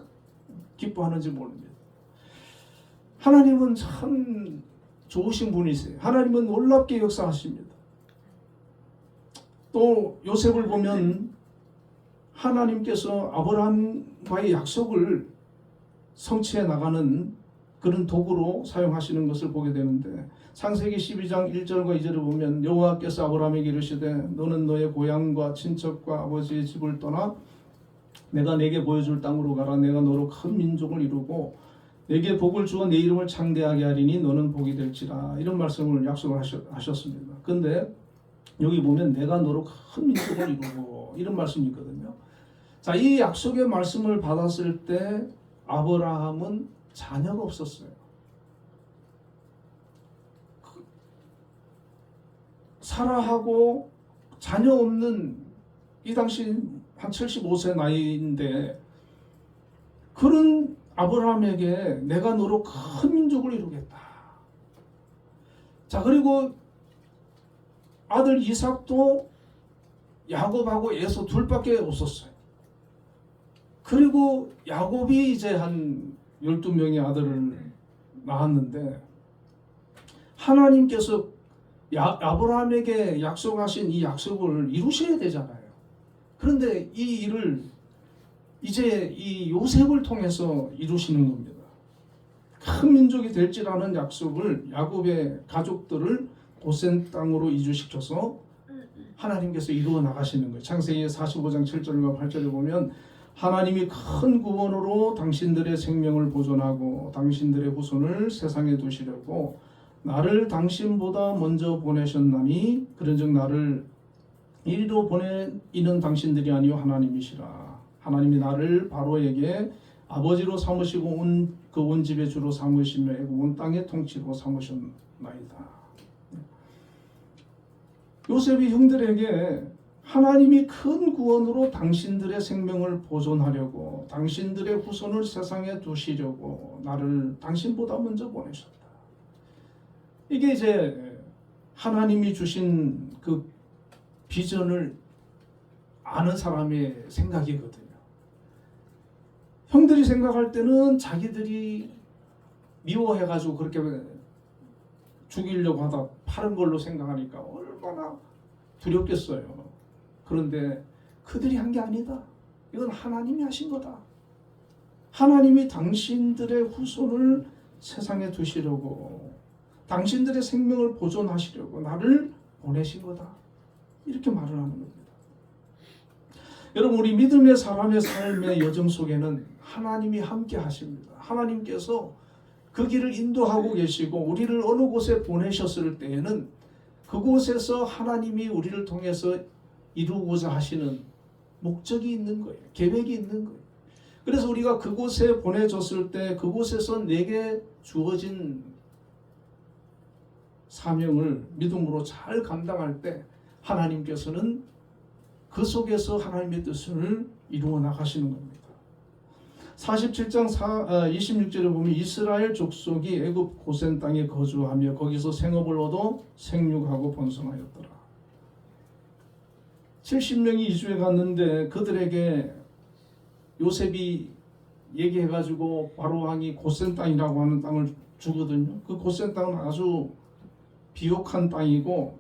기뻐하는지 모릅니다. 하나님은 참 좋으신 분이세요. 하나님은 놀랍게 역사하십니다. 또 요셉을 보면 하나님께서 아브라함과의 약속을 성취해 나가는 그런 도구로 사용하시는 것을 보게 되는데 창세기 12장 1절과 2절을 보면 여호와께서 아브라함에게 이르시되 너는 너의 고향과 친척과 아버지의 집을 떠나 내가 내게 보여줄 땅으로 가라. 내가 너로 큰 민족을 이루고 내게 복을 주어 내 이름을 창대하게 하리니 너는 복이 될지라. 이런 말씀을 약속을 하셨습니다. 근데 여기 보면 내가 너로 큰 민족을 이루고 이런 말씀이 있거든요. 자, 이 약속의 말씀을 받았을 때 아브라함은 자녀가 없었어요. 사라하고 자녀 없는 이 당시 한 75세 나이인데 그런 아브라함에게 내가 너로 큰 민족을 이루겠다. 자, 그리고 아들 이삭도 야곱하고 에서 둘밖에 없었어요. 그리고 야곱이 이제 한 12명의 아들을 낳았는데 하나님께서 아브라함에게 약속하신 이 약속을 이루셔야 되잖아요. 그런데 이 일을 이제 이 요셉을 통해서 이루시는 겁니다. 큰 민족이 될지라는 약속을 야곱의 가족들을 고센 땅으로 이주시켜서 하나님께서 이루어 나가시는 거예요. 창세기 45장 7절과 8절에 보면 하나님이 큰 구원으로 당신들의 생명을 보존하고 당신들의 후손을 세상에 두시려고 나를 당신보다 먼저 보내셨나니 그런즉 나를 이리로 보내이는 당신들이 아니요 하나님이시라. 하나님이 나를 바로에게 아버지로 삼으시고 그 온 집의 주로 삼으시며 온 땅의 통치로 삼으셨나이다. 요셉이 형들에게 하나님이 큰 구원으로 당신들의 생명을 보존하려고 당신들의 후손을 세상에 두시려고 나를 당신보다 먼저 보내셨다. 이게 이제 하나님이 주신 그 비전을 아는 사람의 생각이거든요. 형들이 생각할 때는 자기들이 미워해가지고 그렇게 죽이려고 하다 파는 걸로 생각하니까 얼마나 두렵겠어요. 그런데 그들이 한 게 아니다. 이건 하나님이 하신 거다. 하나님이 당신들의 후손을 세상에 두시려고, 당신들의 생명을 보존하시려고 나를 보내신 거다. 이렇게 말을 하는 겁니다. 여러분, 우리 믿음의 사람의 삶의 여정 속에는 하나님이 함께 하십니다. 하나님께서 그 길을 인도하고 계시고 우리를 어느 곳에 보내셨을 때에는 그곳에서 하나님이 우리를 통해서 이루고자 하시는 목적이 있는 거예요. 계획이 있는 거예요. 그래서 우리가 그곳에 보내졌을 때 그곳에서 내게 주어진 사명을 믿음으로 잘 감당할 때 하나님께서는 그 속에서 하나님의 뜻을 이루어 나가시는 겁니다. 47장 26절에 보면 이스라엘 족속이 애굽 고센 땅에 거주하며 거기서 생업을 얻어 생육하고 번성하였더라. 70명이 이주해 갔는데 그들에게 요셉이 얘기해가지고 바로 왕이 고센 땅이라고 하는 땅을 주거든요. 그 고센 땅은 아주 비옥한 땅이고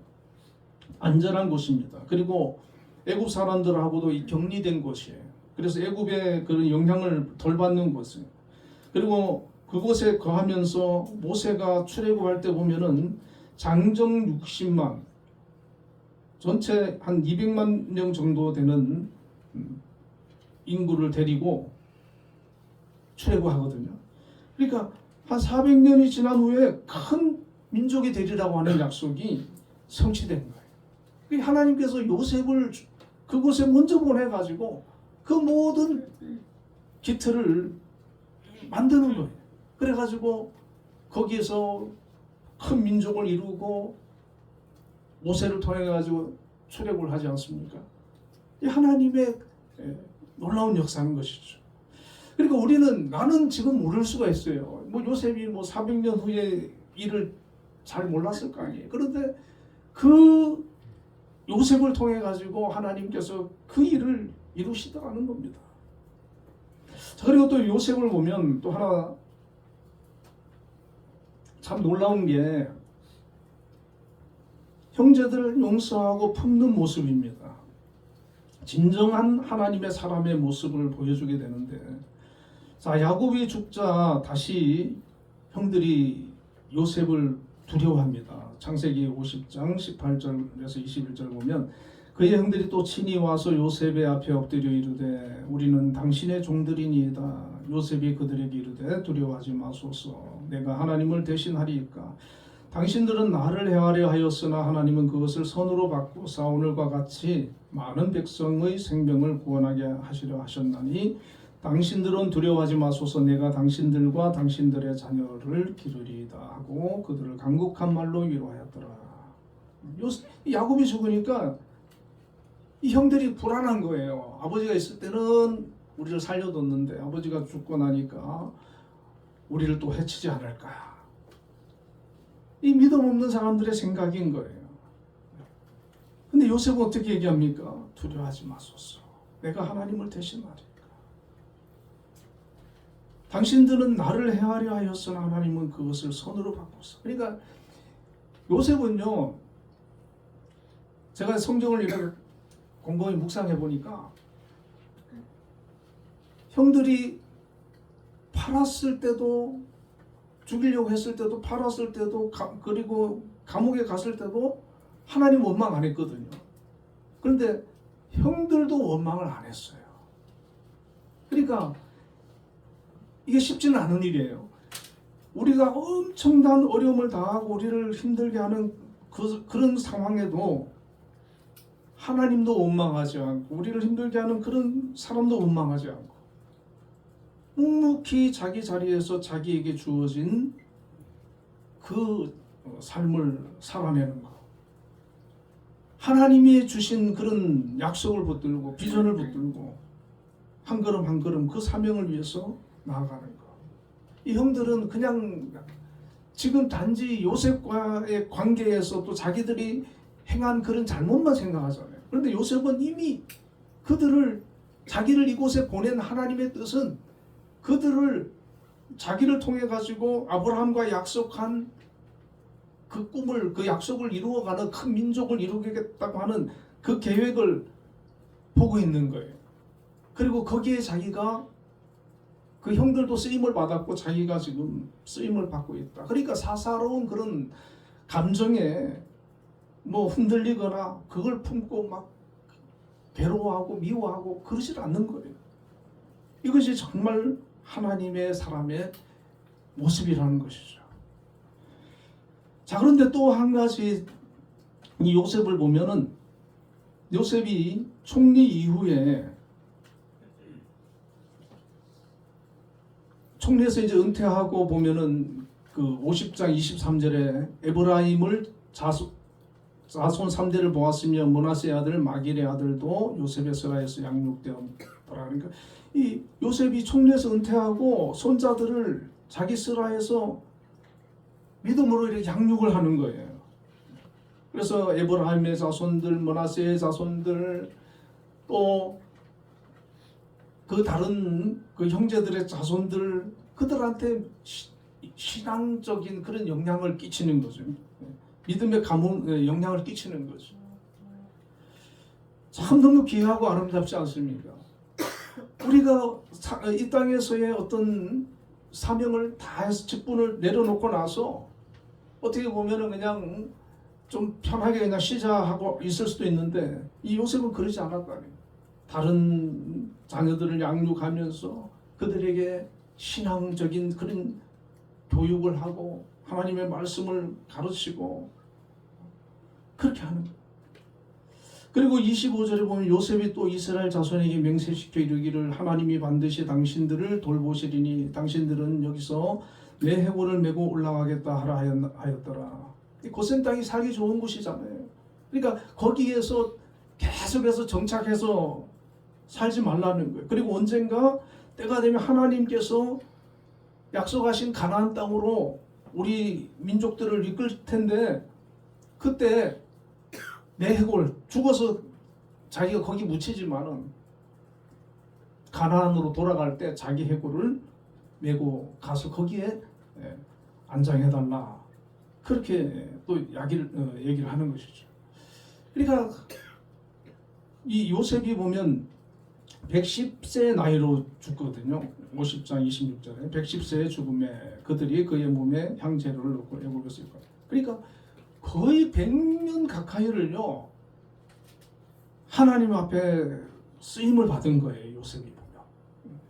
안전한 곳입니다. 그리고 애굽 사람들하고도 격리된 곳이에요. 그래서 애굽의 그런 영향을 덜 받는 곳이에요. 그리고 그곳에 거하면서 모세가 출애굽할 때 보면은 장정 60만, 전체 한 200만 명 정도 되는 인구를 데리고 출애굽하거든요. 그러니까 한 400년이 지난 후에 큰 민족이 되리라고 하는 약속이 성취된 거예요. 하나님께서 요셉을 그곳에 먼저 보내가지고 그 모든 기틀을 만드는 거예요. 그래가지고 거기에서 큰 민족을 이루고 모세를 통해 가지고 출애굽을 하지 않습니까? 이 하나님의 놀라운 역사인 것이죠. 그러니까 우리는 나는 지금 모를 수가 있어요. 뭐 요셉이 뭐 400년 후에 일을 잘 몰랐을 거 아니에요. 그런데 그 요셉을 통해 가지고 하나님께서 그 일을 이루시더라는 겁니다. 자, 그리고 또 요셉을 보면 또 하나 참 놀라운 게 형제들을 용서하고 품는 모습입니다. 진정한 하나님의 사람의 모습을 보여주게 되는데, 자, 야곱이 죽자 다시 형들이 요셉을 두려워합니다. 창세기 50장 18절에서 21절 보면 그의 형들이 또 친히 와서 요셉의 앞에 엎드려 이르되 우리는 당신의 종들이니이다. 요셉이 그들에게 이르되 두려워하지 마소서. 내가 하나님을 대신하리이까. 당신들은 나를 해하려 하였으나 하나님은 그것을 선으로 바꾸사 오늘과 같이 많은 백성의 생명을 구원하게 하시려 하셨나니 당신들은 두려워하지 마소서. 내가 당신들과 당신들의 자녀를 기르리이다 하고 그들을 간곡한 말로 위로하였더라. 야곱이 죽으니까 이 형들이 불안한 거예요. 아버지가 있을 때는 우리를 살려뒀는데 아버지가 죽고 나니까 우리를 또 해치지 않을까. 이 믿음 없는 사람들의 생각인 거예요. 근데 요셉은 어떻게 얘기합니까? 두려워하지 마소서. 내가 하나님을 대신하리까. 당신들은 나를 해하려 하였으나 하나님은 그것을 선으로 바꿨어. 그러니까 요셉은요, 제가 성경을 이렇게 곰곰이 묵상해 보니까 형들이 팔았을 때도, 죽이려고 했을 때도, 팔았을 때도, 그리고 감옥에 갔을 때도 하나님 원망 안 했거든요. 그런데 형들도 원망을 안 했어요. 그러니까 이게 쉽지는 않은 일이에요. 우리가 엄청난 어려움을 당하고 우리를 힘들게 하는 그런 상황에도 하나님도 원망하지 않고 우리를 힘들게 하는 그런 사람도 원망하지 않고 묵묵히 자기 자리에서 자기에게 주어진 그 삶을 살아내는 것. 하나님이 주신 그런 약속을 붙들고 비전을 붙들고 한 걸음 한 걸음 그 사명을 위해서 나아가는 것. 이 형들은 그냥 지금 단지 요셉과의 관계에서 또 자기들이 행한 그런 잘못만 생각하잖아요. 그런데 요셉은 이미 그들을 자기를 이곳에 보낸 하나님의 뜻은 그들을 자기를 통해 가지고 아브라함과 약속한 그 꿈을 그 약속을 이루어가는 큰 민족을 이루겠다고 하는 그 계획을 보고 있는 거예요. 그리고 거기에 자기가 그 형들도 쓰임을 받았고 자기가 지금 쓰임을 받고 있다. 그러니까 사사로운 그런 감정에 뭐 흔들리거나 그걸 품고 막 괴로워하고 미워하고 그러질 않는 거예요. 이것이 정말 하나님의 사람의 모습이라는 것이죠. 자, 그런데 또 한 가지 이 요셉을 보면은 요셉이 총리 이후에 총리에서 이제 은퇴하고 보면은 그 50장 23절에 에브라임을 자손 3대를 보았으며 므낫세의 아들 마길의 아들도 요셉의 스라에서 양육되었더라. 그러니까 이 요셉이 총리에서 은퇴하고 손자들을 자기 스라에서 믿음으로 이렇게 양육을 하는 거예요. 그래서 에브라임의 자손들, 므낫세의 자손들, 또 그 다른 그 형제들의 자손들, 그들한테 신앙적인 그런 영향을 끼치는 거죠. 믿음의 가문 영향을 끼치는 거죠. 참 너무 귀하고 아름답지 않습니까? 우리가 이 땅에서의 어떤 사명을 다해서 직분을 내려놓고 나서 어떻게 보면은 그냥 좀 편하게 그냥 쉬자 하고 있을 수도 있는데 이 요셉은 그러지 않았다니. 다른 자녀들을 양육하면서 그들에게 신앙적인 그런 교육을 하고 하나님의 말씀을 가르치고 그렇게 하는 거예요. 그리고 25절에 보면 요셉이 또 이스라엘 자손에게 맹세시켜 이르기를 하나님이 반드시 당신들을 돌보시리니 당신들은 여기서 내 해골을 메고 올라가겠다 하라 하였더라. 고센 땅이 살기 좋은 곳이잖아요. 그러니까 거기에서 계속해서 정착해서 살지 말라는 거예요. 그리고 언젠가 때가 되면 하나님께서 약속하신 가나안 땅으로 우리 민족들을 이끌 텐데 그때 내 해골 죽어서 자기가 거기 묻히지만은 가나안으로 돌아갈 때 자기 해골을 메고 가서 거기에 안장해달라. 그렇게 또 얘기를 하는 것이죠. 그러니까 이 요셉이 보면 110세 나이로 죽거든요. 50장 26절에 110세의 죽음에 그들이 그의 몸에 향재료를 넣고 애굽에서 있고. 그러니까 거의 100년 가까이를요 하나님 앞에 쓰임을 받은 거예요. 요셉이 보면.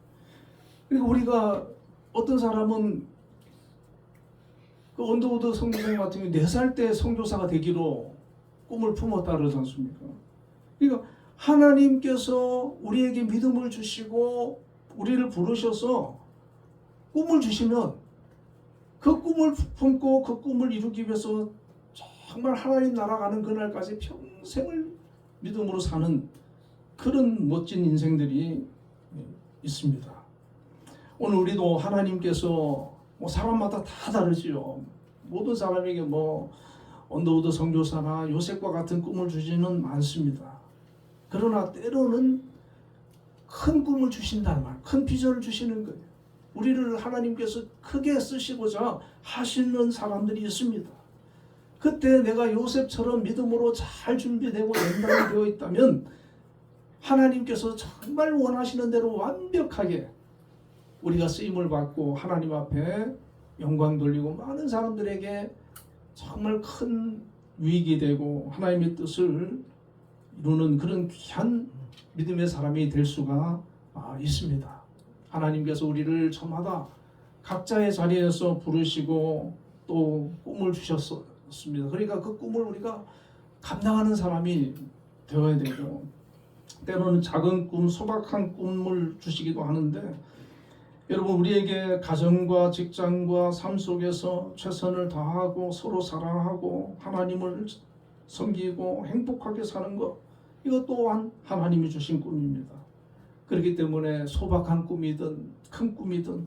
그러니까 우리가 어떤 사람은 그 언더우드 성교사님 같은 경우 4살 때 선교사가 되기로 꿈을 품었다 그러지 않습니까? 그러니까 하나님께서 우리에게 믿음을 주시고 우리를 부르셔서 꿈을 주시면 그 꿈을 품고 그 꿈을 이루기 위해서 정말 하나님 나라 가는 그날까지 평생을 믿음으로 사는 그런 멋진 인생들이 있습니다. 오늘 우리도 하나님께서 뭐 사람마다 다 다르지요. 모든 사람에게 뭐 언더우드 선교사나 요셉과 같은 꿈을 주지는 않습니다. 그러나 때로는 큰 꿈을 주신다는 말, 큰 비전을 주시는 거예요. 우리를 하나님께서 크게 쓰시고자 하시는 사람들이 있습니다. 그때 내가 요셉처럼 믿음으로 잘 준비되고 연단이 되어 있다면 하나님께서 정말 원하시는 대로 완벽하게 우리가 쓰임을 받고 하나님 앞에 영광 돌리고 많은 사람들에게 정말 큰 유익이 되고 하나님의 뜻을 이루는 그런 귀한 믿음의 사람이 될 수가 있습니다. 하나님께서 우리를 저마다 각자의 자리에서 부르시고 또 꿈을 주셨습니다. 그러니까 그 꿈을 우리가 감당하는 사람이 되어야 되고 때로는 작은 꿈, 소박한 꿈을 주시기도 하는데 여러분 우리에게 가정과 직장과 삶 속에서 최선을 다하고 서로 사랑하고 하나님을 섬기고 행복하게 사는 것 이것 또한 하나님이 주신 꿈입니다. 그렇기 때문에 소박한 꿈이든 큰 꿈이든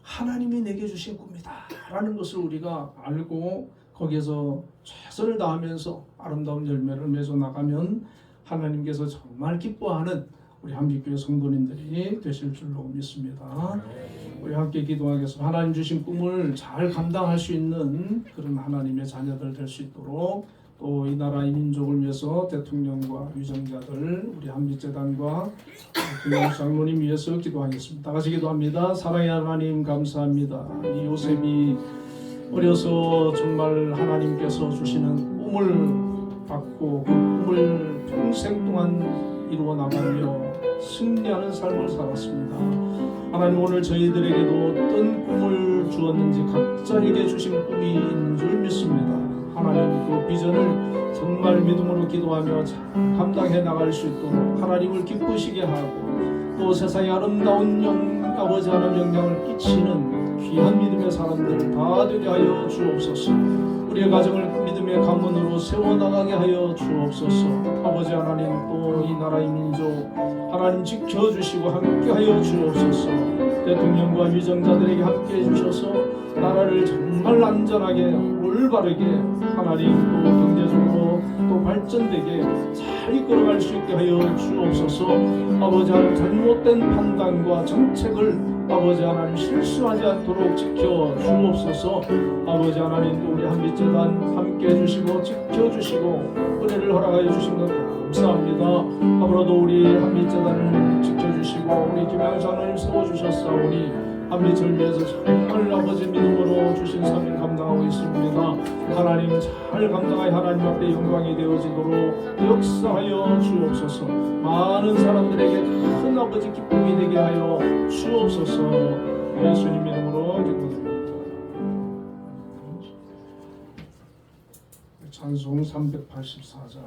하나님이 내게 주신 꿈이다 라는 것을 우리가 알고 거기에서 최선을 다하면서 아름다운 열매를 맺어 나가면 하나님께서 정말 기뻐하는 우리 한빛교회 성도님들이 되실 줄로 믿습니다. 우리 함께 기도하겠습니다. 하나님 주신 꿈을 잘 감당할 수 있는 그런 하나님의 자녀들 될 수 있도록 또 이 나라 이 민족을 위해서 대통령과 유정자들 우리 한빛재단과 김영수 장로님 위해서 기도하겠습니다. 다 같이 기도합니다. 사랑의 하나님 감사합니다. 이 요셉이 어려서 정말 하나님께서 주시는 꿈을 받고 그 꿈을 평생 동안 이루어 나가며 승리하는 삶을 살았습니다. 하나님 오늘 저희들에게도 어떤 꿈을 주었는지 각자에게 주신 꿈이 있는 줄 믿습니다. 하나님 그 비전을 정말 믿음으로 기도하며 잘 감당해 나갈 수 있도록 하나님을 기쁘시게 하고 또 세상에 아름다운 아버지 하나님 영향을 끼치는 귀한 믿음의 사람들 다 되게 하여 주옵소서. 우리의 가정을 믿음의 가문으로 세워나가게 하여 주옵소서. 아버지 하나님 또 이 나라의 민족 하나님 지켜주시고 함께하여 주옵소서. 대통령과 위정자들에게 함께해 주셔서 나라를 정말 안전하게 올바르게 하나님 또 경제적으로 또 발전되게 잘 이끌어갈 수 있게 하여 주옵소서. 아버지 하나님 잘못된 판단과 정책을 아버지 하나님 실수하지 않도록 지켜 주옵소서. 아버지 하나님 또 우리 한빛재단 함께 해주시고 지켜주시고 은혜를 허락하여 주신 것 감사합니다. 앞으로도 우리 한빛재단을 지켜주시고 우리 김영수 장로님 세워주셨사오니 한빛을 위해서 정말 아버지 믿음으로 주신 삶을 감당하고 있습니다. 하나님 잘 감당하여 하나님 앞에 영광이 되어지도록 역사하여 주옵소서. 많은 사람들에게 큰 아버지 기쁨이 되게 하여 주옵소서. 예수님 이름으로 기도드립니다. 찬송 384장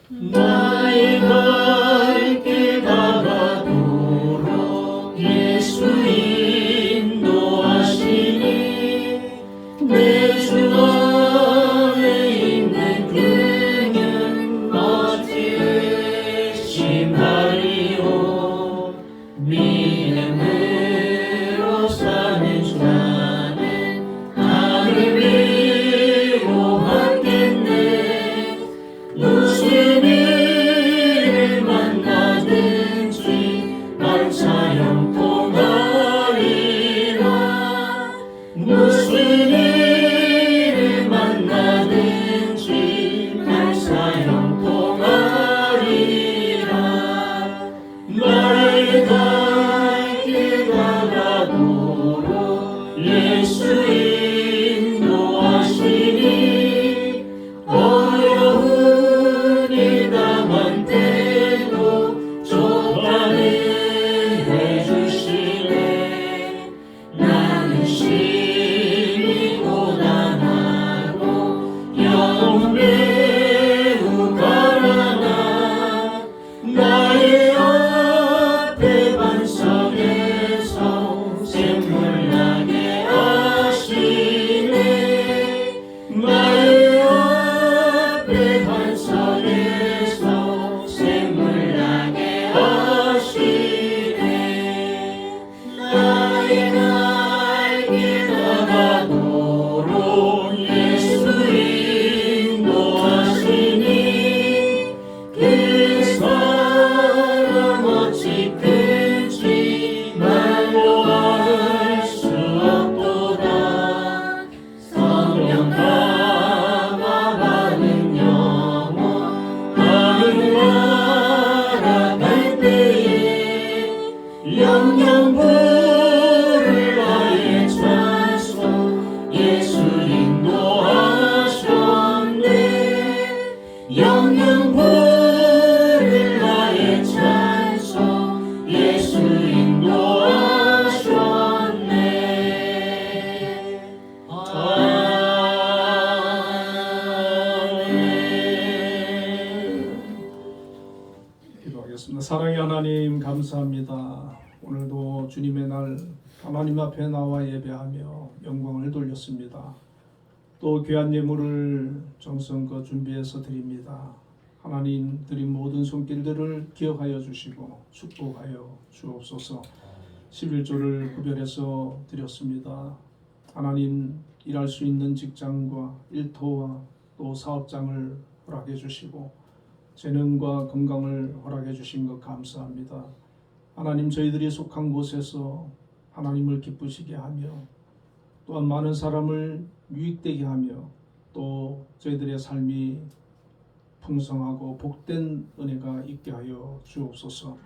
나의 갈 길 다가도록 예수 인도하시니 내 주 안에 있는 그는 어찌 심하리요. 믿음으로 사는 자는 나를 위로하겠네. 무슨 일을 만나든지 말차 형통하리라. 무슨 일을 만나든지 말차 형통하리라. 나의 갈 길 다가도록 예수 인도하시니 어려운 일 당한 때도 조반을 해주시네. 나는 심히 고단하고 영 매우 가난하. 나의 앞에 반석에서 샘물 나게 하시네. 나의 앞에 반석에서 샘물 나게 하시네. 나의 갈 길 다가도록 예수 인도하시니 그 사랑 어찌 큰지 말로 알 수 없도다. 성령 감화받은 영혼 하늘 날아갈 때에 영영 부를 나의 찬송 예수 인도하셨네. 영영 부를 나의 찬송 예수 인도하셨네. 아멘. 기도하겠습니다. 사랑의 하나님 감사합니다. 오늘도 주님의 날 하나님 앞에 나와 예배하며 영광을 돌렸습니다. 또 귀한 예물을 정성껏 준비해서 드립니다. 하나님 드린 모든 손길들을 기억하여 주시고 축복하여 주옵소서. 11조를 구별해서 드렸습니다. 하나님 일할 수 있는 직장과 일터와 또 사업장을 허락해 주시고 재능과 건강을 허락해 주신 것 감사합니다. 하나님 저희들이 속한 곳에서 하나님을 기쁘시게 하며 또한 많은 사람을 유익되게 하며 또 저희들의 삶이 풍성하고 복된 은혜가 있게 하여 주옵소서.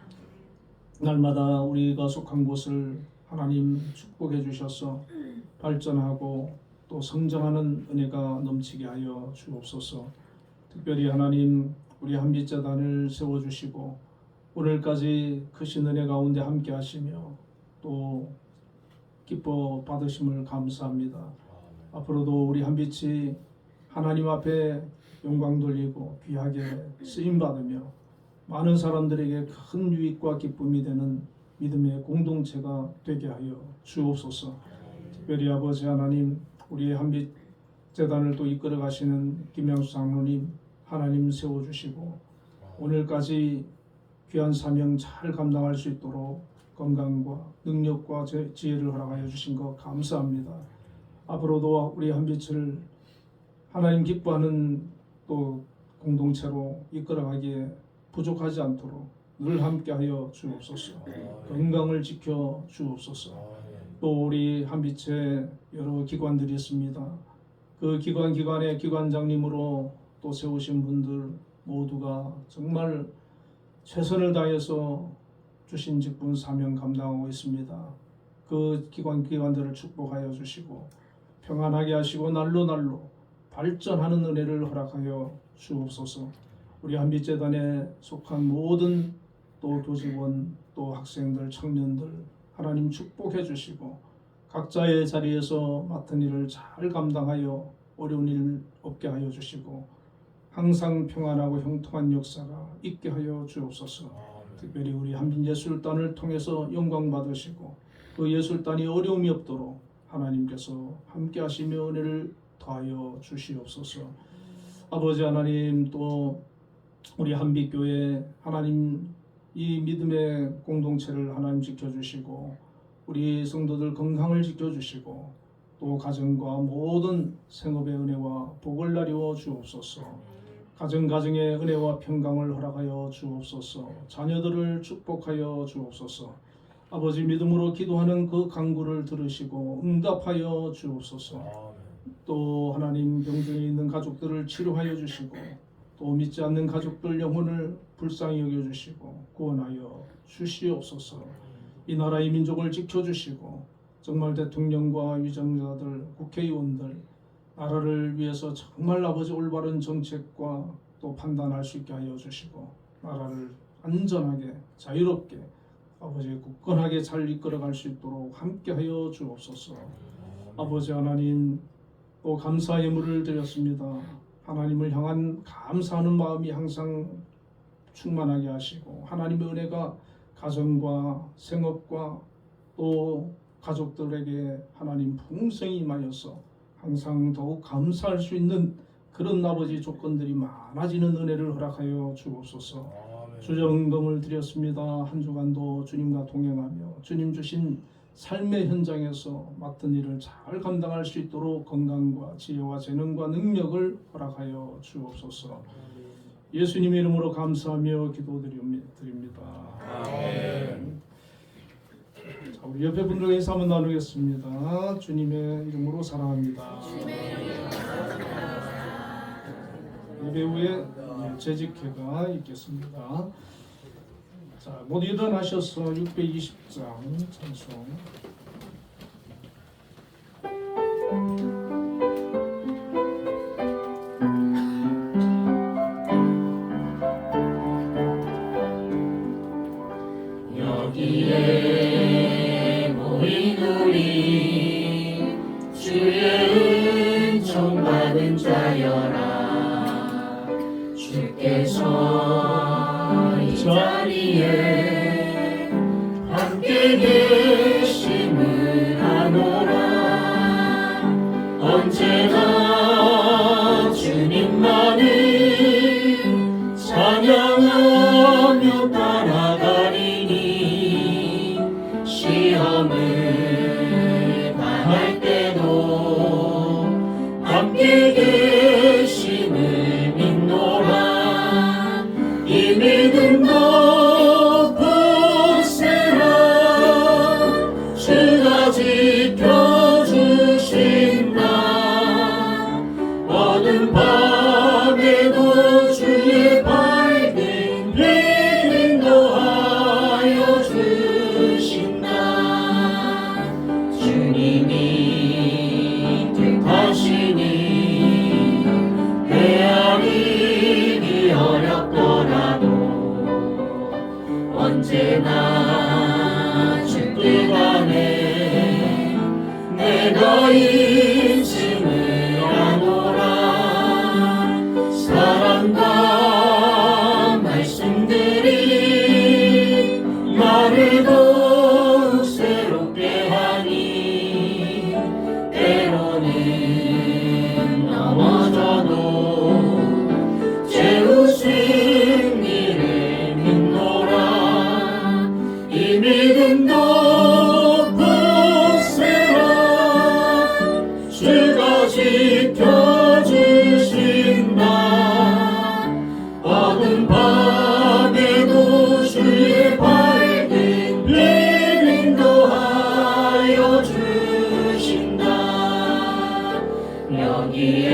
날마다 우리가 속한 곳을 하나님 축복해 주셔서 발전하고 또 성장하는 은혜가 넘치게 하여 주옵소서. 특별히 하나님 우리 한빛재단을 세워주시고 오늘까지 크신 은혜 가운데 함께 하시며 또 기뻐 받으심을 감사합니다. 앞으로도 우리 한빛이 하나님 앞에 영광 돌리고 귀하게 쓰임 받으며 많은 사람들에게 큰 유익과 기쁨이 되는 믿음의 공동체가 되게 하여 주옵소서. 특별히 아버지 하나님 우리의 한빛 재단을 또 이끌어 가시는 김양수 장로님 하나님 세워주시고 오늘까지 귀한 사명 잘 감당할 수 있도록 건강과 능력과 지혜를 허락하여 주신 것 감사합니다. 앞으로도 우리 한빛을 하나님 기뻐하는 또 공동체로 이끌어가기에 부족하지 않도록 늘 함께하여 주옵소서. 건강을 지켜 주옵소서. 또 우리 한빛에 여러 기관들이 있습니다. 그 기관의 기관장님으로 또 세우신 분들 모두가 정말 최선을 다해서 주신 직분 사명 감당하고 있습니다. 그 기관들을 축복하여 주시고 평안하게 하시고 날로 발전하는 은혜를 허락하여 주옵소서. 우리 한빛재단에 속한 모든 또 교직원 또 학생들 청년들 하나님 축복해 주시고 각자의 자리에서 맡은 일을 잘 감당하여 어려운 일 없게 하여 주시고 항상 평안하고 형통한 역사가 있게 하여 주옵소서. 특별히 우리 한빛예술단을 통해서 영광 받으시고 그 예술단이 어려움이 없도록 하나님께서 함께 하시며 은혜를 더하여 주시옵소서. 아버지 하나님 또 우리 한빛교회 하나님 이 믿음의 공동체를 하나님 지켜주시고 우리 성도들 건강을 지켜주시고 또 가정과 모든 생업의 은혜와 복을 나리워 주옵소서. 가정의 은혜와 평강을 허락하여 주옵소서. 자녀들을 축복하여 주옵소서. 아버지 믿음으로 기도하는 그 간구를 들으시고 응답하여 주옵소서. 또 하나님 병중에 있는 가족들을 치료하여 주시고 또 믿지 않는 가족들 영혼을 불쌍히 여겨주시고 구원하여 주시옵소서. 이 나라의 민족을 지켜주시고 정말 대통령과 위정자들 국회의원들 나라를 위해서 정말 아버지 올바른 정책과 또 판단할 수 있게 하여 주시고 나라를 안전하게 자유롭게 아버지 굳건하게 잘 이끌어갈 수 있도록 함께하여 주옵소서. 아버지 하나님 또 감사 예물을 드렸습니다. 하나님을 향한 감사하는 마음이 항상 충만하게 하시고 하나님의 은혜가 가정과 생업과 또 가족들에게 하나님 풍성히 임하여서 항상 더욱 감사할 수 있는 그런 아버지 조건들이 많아지는 은혜를 허락하여 주옵소서. 주정금을 드렸습니다. 한 주간도 주님과 동행하며 주님 주신 삶의 현장에서 맡은 일을 잘 감당할 수 있도록 건강과 지혜와 재능과 능력을 허락하여 주옵소서. 예수님의 이름으로 감사하며 기도드립니다. 아멘. 자, 우리 옆에 분들과 인사 한번 나누겠습니다. 주님의 이름으로 사랑합니다. 예배 후에 재직회가 있겠습니다. 자, 모두 일어나셔서 620장 찬송. 여기에 모인 우리 주의 은총 받은 자여라. 주께서 이 자리에 함께 계심을 하노라. 언제나 이 믿음도 굳세라 주가 지켜주신다 어두운 밤에도 주의 밝은 빛 인도하여 주신다 주님이 뜻하시니 헤아리기 어렵더라도 언제나 주께 간에 내가 인심을 아노라 사랑과 말씀들이 나를 더욱 새롭게 하니 때로는 넘어져도 죄우신 이를 믿노라 이 믿음도 굳세라 주가 지켜주신다 어두운 밤에도 주의 밝은 빛 인도하여 주신다 여기에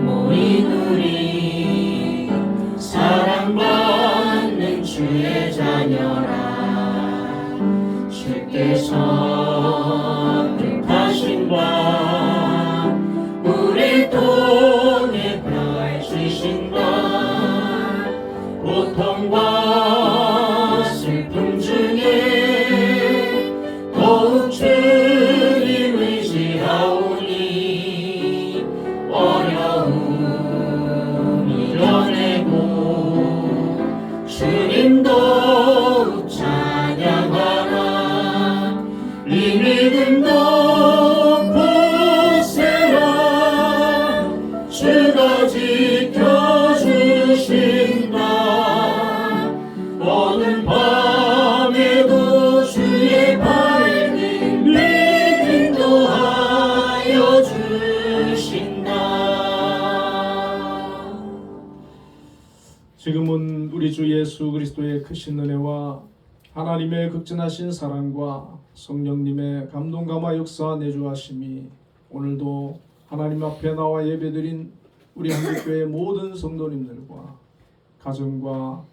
모인 우리 사랑받는 주의 자녀라 주께서 뜻하신 바 우리 통해 펼치신다 고통과 슬픔 중에 더욱 주님 의지하오니 어려움 이겨내고 주님 더욱 찬양하라 이 믿음도 굳세라 주가 지켜주신다 어두운 밤에도 주의 밝은 빛 인도하여 주신다 지금은 우리 주 예수 그리스도의 크신 은혜와 하나님의 극진하신 사랑과 성령님의 감동 감화 역사 내주하심이 오늘도 하나님 앞에 나와 예배드린 우리 한빛교회 모든 성도님들과 가정과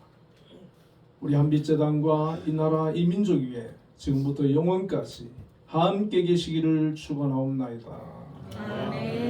우리 한빛재단과 이 나라 이 민족 위에 지금부터 영원까지 함께 계시기를 축원하옵나이다. 아멘.